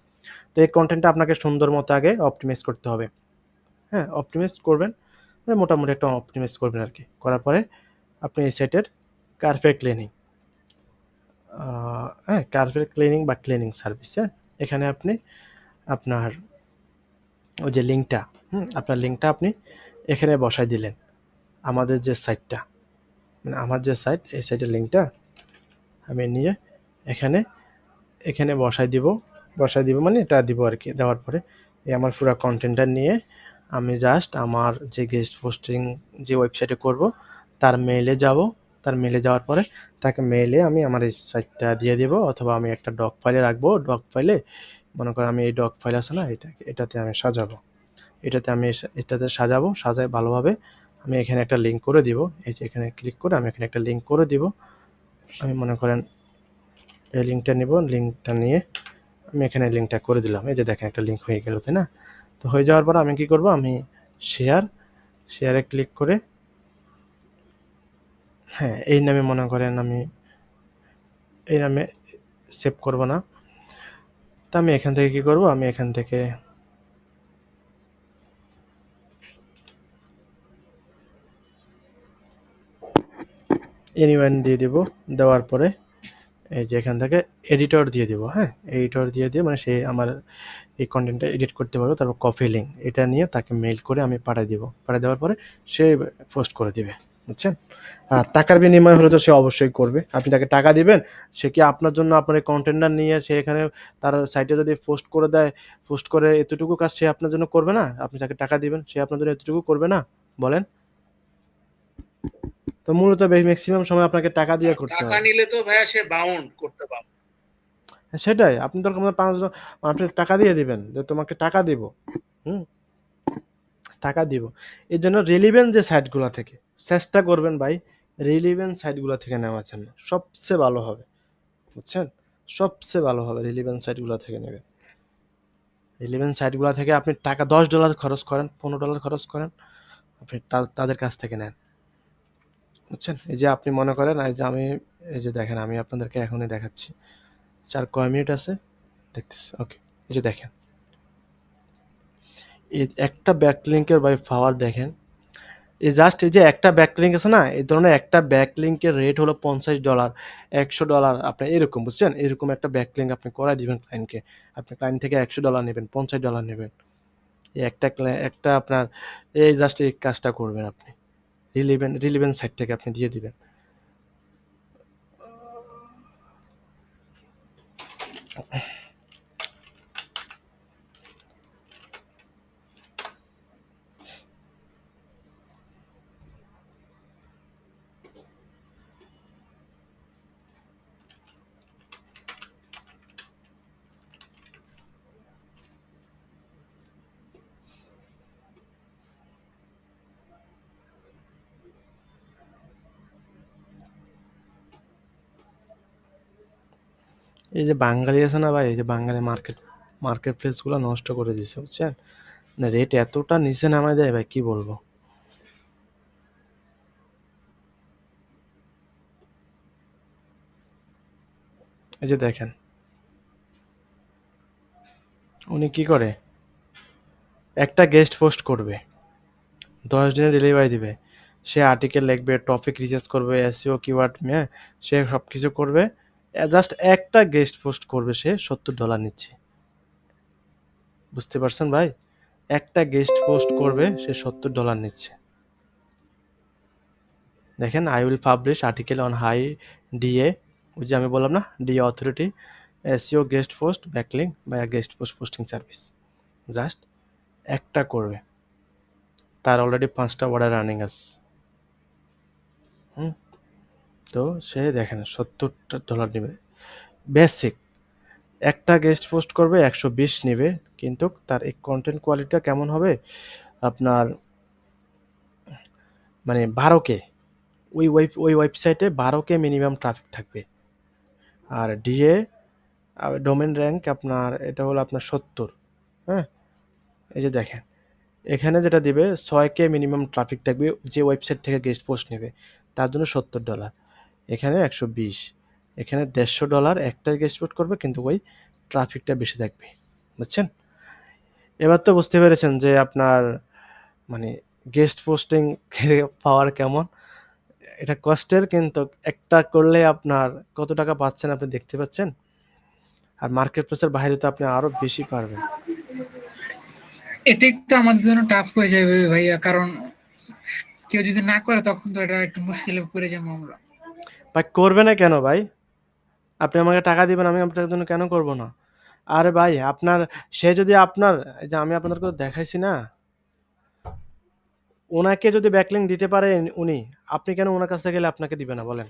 তো এই কন্টেন্টটা আপনাকে সুন্দর মতো আগে অপটিমাইজ করতে হবে। হ্যাঁ, অপটিমাইজ করবেন। মানে মোটামুটি একটা অপটিমাইজ করবেন আরকি। করার পরে আপনি এই সাইটের কারভে ক্লিনিং হ্যাঁ, কারভে ক্লিনিং বা ক্লিনিং সার্ভিস, হ্যাঁ? এখানে আপনি আপনার ওই যে লিঙ্কটা, আপনার লিঙ্কটা আপনি এখানে বসায় দিলেন। আমাদের যে সাইটটা, মানে আমার যে সাইট, এই সাইটের লিঙ্কটা আমি নিয়ে এখানে এখানে বসায় দিব মানে এটা দিব আরকি। দেওয়ার পরে এই আমার পুরা কন্টেন্টটা নিয়ে আমি জাস্ট আমার যে গেস্ট পোস্টিং যে ওয়েবসাইটে করব, তার মেইলে যাব। তার মেইলে যাওয়ার পরে তাকে মেইলে আমি আমার এই সাইটটা দিয়ে দিব, অথবা আমি একটা ডক ফাইলে রাখবো। ডক ফাইলে মনে করেন আমি এই ডক ফাইল আছে না, এটাতে আমি সাজাবো। এটাতে সাজাবো, সাজায় ভালোভাবে আমি এখানে একটা লিঙ্ক করে দিব। এই যে এখানে ক্লিক করে আমি এখানে একটা লিঙ্ক করে দিব। আমি মনে করেন এই লিঙ্কটা নিব, লিঙ্কটা নিয়ে আমি এখানে লিঙ্কটা করে দিলাম। এই যে দেখেন একটা লিঙ্ক হয়ে গেল, তাই না? তো হয়ে যাওয়ার পর আমি কি করব? আমি শেয়ারে ক্লিক করে হ্যাঁ, এই নামে মনে করেন আমি এই নামে সেভ করব না। তো আমি এখান থেকে কি করব? আমি এখান থেকে এনিওয়ান দিয়ে দিব। দেওয়ার পরে এই যে এখান থেকে এডিটর দিয়ে দিব, হ্যাঁ? এডিটর দিয়ে মানে সে আমার এই কন্টেন্টটা এডিট করতে পারবে। তারপর কপি লিঙ্ক এটা নিয়ে তাকে মেইল করে আমি পাঠিয়ে দিব। পাঠিয়ে দেওয়ার পরে সে পোস্ট করে দিবে, বুঝছেন? আর টাকার বিনিময় হলে তো সে অবশ্যই করবে। আপনি তাকে টাকা দিবেন, সে কি আপনার জন্য আপনার এই কন্টেন্টটা নিয়ে সে এখানে তার সাইটে যদি পোস্ট করে দেয়, পোস্ট করে এতটুকু কাজ সে আপনার জন্য করবে না? আপনি তাকে টাকা দিবেন, সে আপনার জন্য এতটুকু করবে না? বলেন? তো মূলত ম্যাক্সিমাম সময় আপনাকে টাকা দিয়ে করতে টাকা হবে। নিলে তো ভাইয়া সে বাউন্ড করতে পারবে। হ্যাঁ, সেটাই। আপনি দরকার হলে 5 জন আপনি টাকা দিয়ে দিবেন যে তোমাকে টাকা দিব। হুম? টাকা দিব। এজন্য রিলিভেন্ট যে সাইটগুলা থেকে চেষ্টা করবেন ভাই, রিলিভেন্ট সাইটগুলা থেকে নেওয়ার জন্য। সবচেয়ে ভালো হবে। বুঝছেন? সবচেয়ে ভালো হবে রিলিভেন্ট সাইটগুলো থেকে নেবে। রিলিভেন্ট সাইটগুলো থেকে আপনি টাকা $10 খরচ করেন, $15 খরচ করেন, আপনি তাদের কাছ থেকে নেন, বুঝছেন? এই যে আপনি মনে করেন, এই যে আমি, এই যে দেখেন আমি আপনাদেরকে এখনই দেখাচ্ছি, কয় মিনিট আছে দেখতেছি, ওকে। এই যে দেখেন, এই একটা ব্যাকলিঙ্কের বাই পাওয়ার দেখেন, এই জাস্ট এই যে একটা ব্যাকলিঙ্ক আছে না, এই ধরনের একটা ব্যাকলিঙ্কের রেট হলো $50, $100, আপনার এরকম, বুঝছেন? এরকম একটা ব্যাকলিঙ্ক আপনি করাই দিবেন ক্লায়েন্টকে, আপনি ক্লায়েন্ট থেকে $100 নেবেন, $50 নেবেন, এই একটা আপনার, এই জাস্ট এই কাজটা করবেন আপনি, রিলিভেন্ট সাইট থেকে আপনি দিয়ে দিবেন। এই যে বাঙালি আছে না ভাই, এই যে বাঙালি মার্কেট প্লেসগুলো নষ্ট করে দিছে, বুঝছেন? না রেট এতটা নিচে নামায় দেয় ভাই, কি বলবো। এই যে দেখেন উনি কি করে, একটা গেস্ট পোস্ট করবে, 10 দিনের ডেলিভারি দিবে, সে আর্টিকেল লিখবে, টপিক রিসার্চ করবে, এসইও কিওয়ার্ড, হ্যাঁ, সে সব কিছু করবে, জাস্ট একটা গেস্ট পোস্ট করবে, সে $70 নিচ্ছে, বুঝতে পারছেন ভাই? একটা গেস্ট পোস্ট করবে, সে $70 নিচ্ছে। দেখেন, I will publish article on high DA, ওই যে আমি বললাম না, DA authority, SEO guest post backlink বা guest post posting service, just একটা করবে, তার অলরেডি 5টা অর্ডার রানিং আছে। তো সে দেখেন $70 নেবে বেসিক, একটা গেস্ট পোস্ট করবে 120 নেবে, কিন্তু তার এই কন্টেন্ট কোয়ালিটিটা কেমন হবে আপনার, মানে 12K, ওই ওয়েবসাইটে 12K মিনিমাম ট্রাফিক থাকবে। আর ডিএ ডোমেন র্যাঙ্ক আপনার এটা হলো আপনার 70, হ্যাঁ। এই যে দেখেন এখানে যেটা দিবে 6K মিনিমাম ট্রাফিক থাকবে, যে ওয়েবসাইট থেকে গেস্ট পোস্ট নেবে তার জন্য $70, এখানে 120, এখানে $150 একটা গেস্ট পোস্ট করবে, কিন্তু ওই ট্রাফিকটা বেশি থাকবে, বুঝছেন? এবার তো বুঝতে পেরেছেন যে আপনার মানে গেস্ট পোস্টিং পাওয়ার কেমন, এটা কষ্টের, কিন্তু একটা করলে আপনার কত টাকা পাচ্ছেন আপনি দেখতে পাচ্ছেন। আর মার্কেট প্লেসের বাইরে তো আপনি আরো বেশি পারবেন। এটা একটু আমাদের জন্য টাফ হয়ে যাবে ভাইয়া, কারণ কেউ যদি না করে তখন তো এটা একটু মুশকিলে পড়ে যাবো আমরা। ভাই করবে না কেন ভাই? আপনি আমাকে টাকা দিবেন, আমি আপনার জন্য কেন করব না? আরে ভাই আপনার, সে যদি আপনার, এই যে আমি আপনাদেরকে দেখাইছি না, ওনাকে যদি ব্যাকলিং দিতে পারে উনি, আপনি কেন ওনার কাছে গেলে আপনাকে দিবে না বলেন?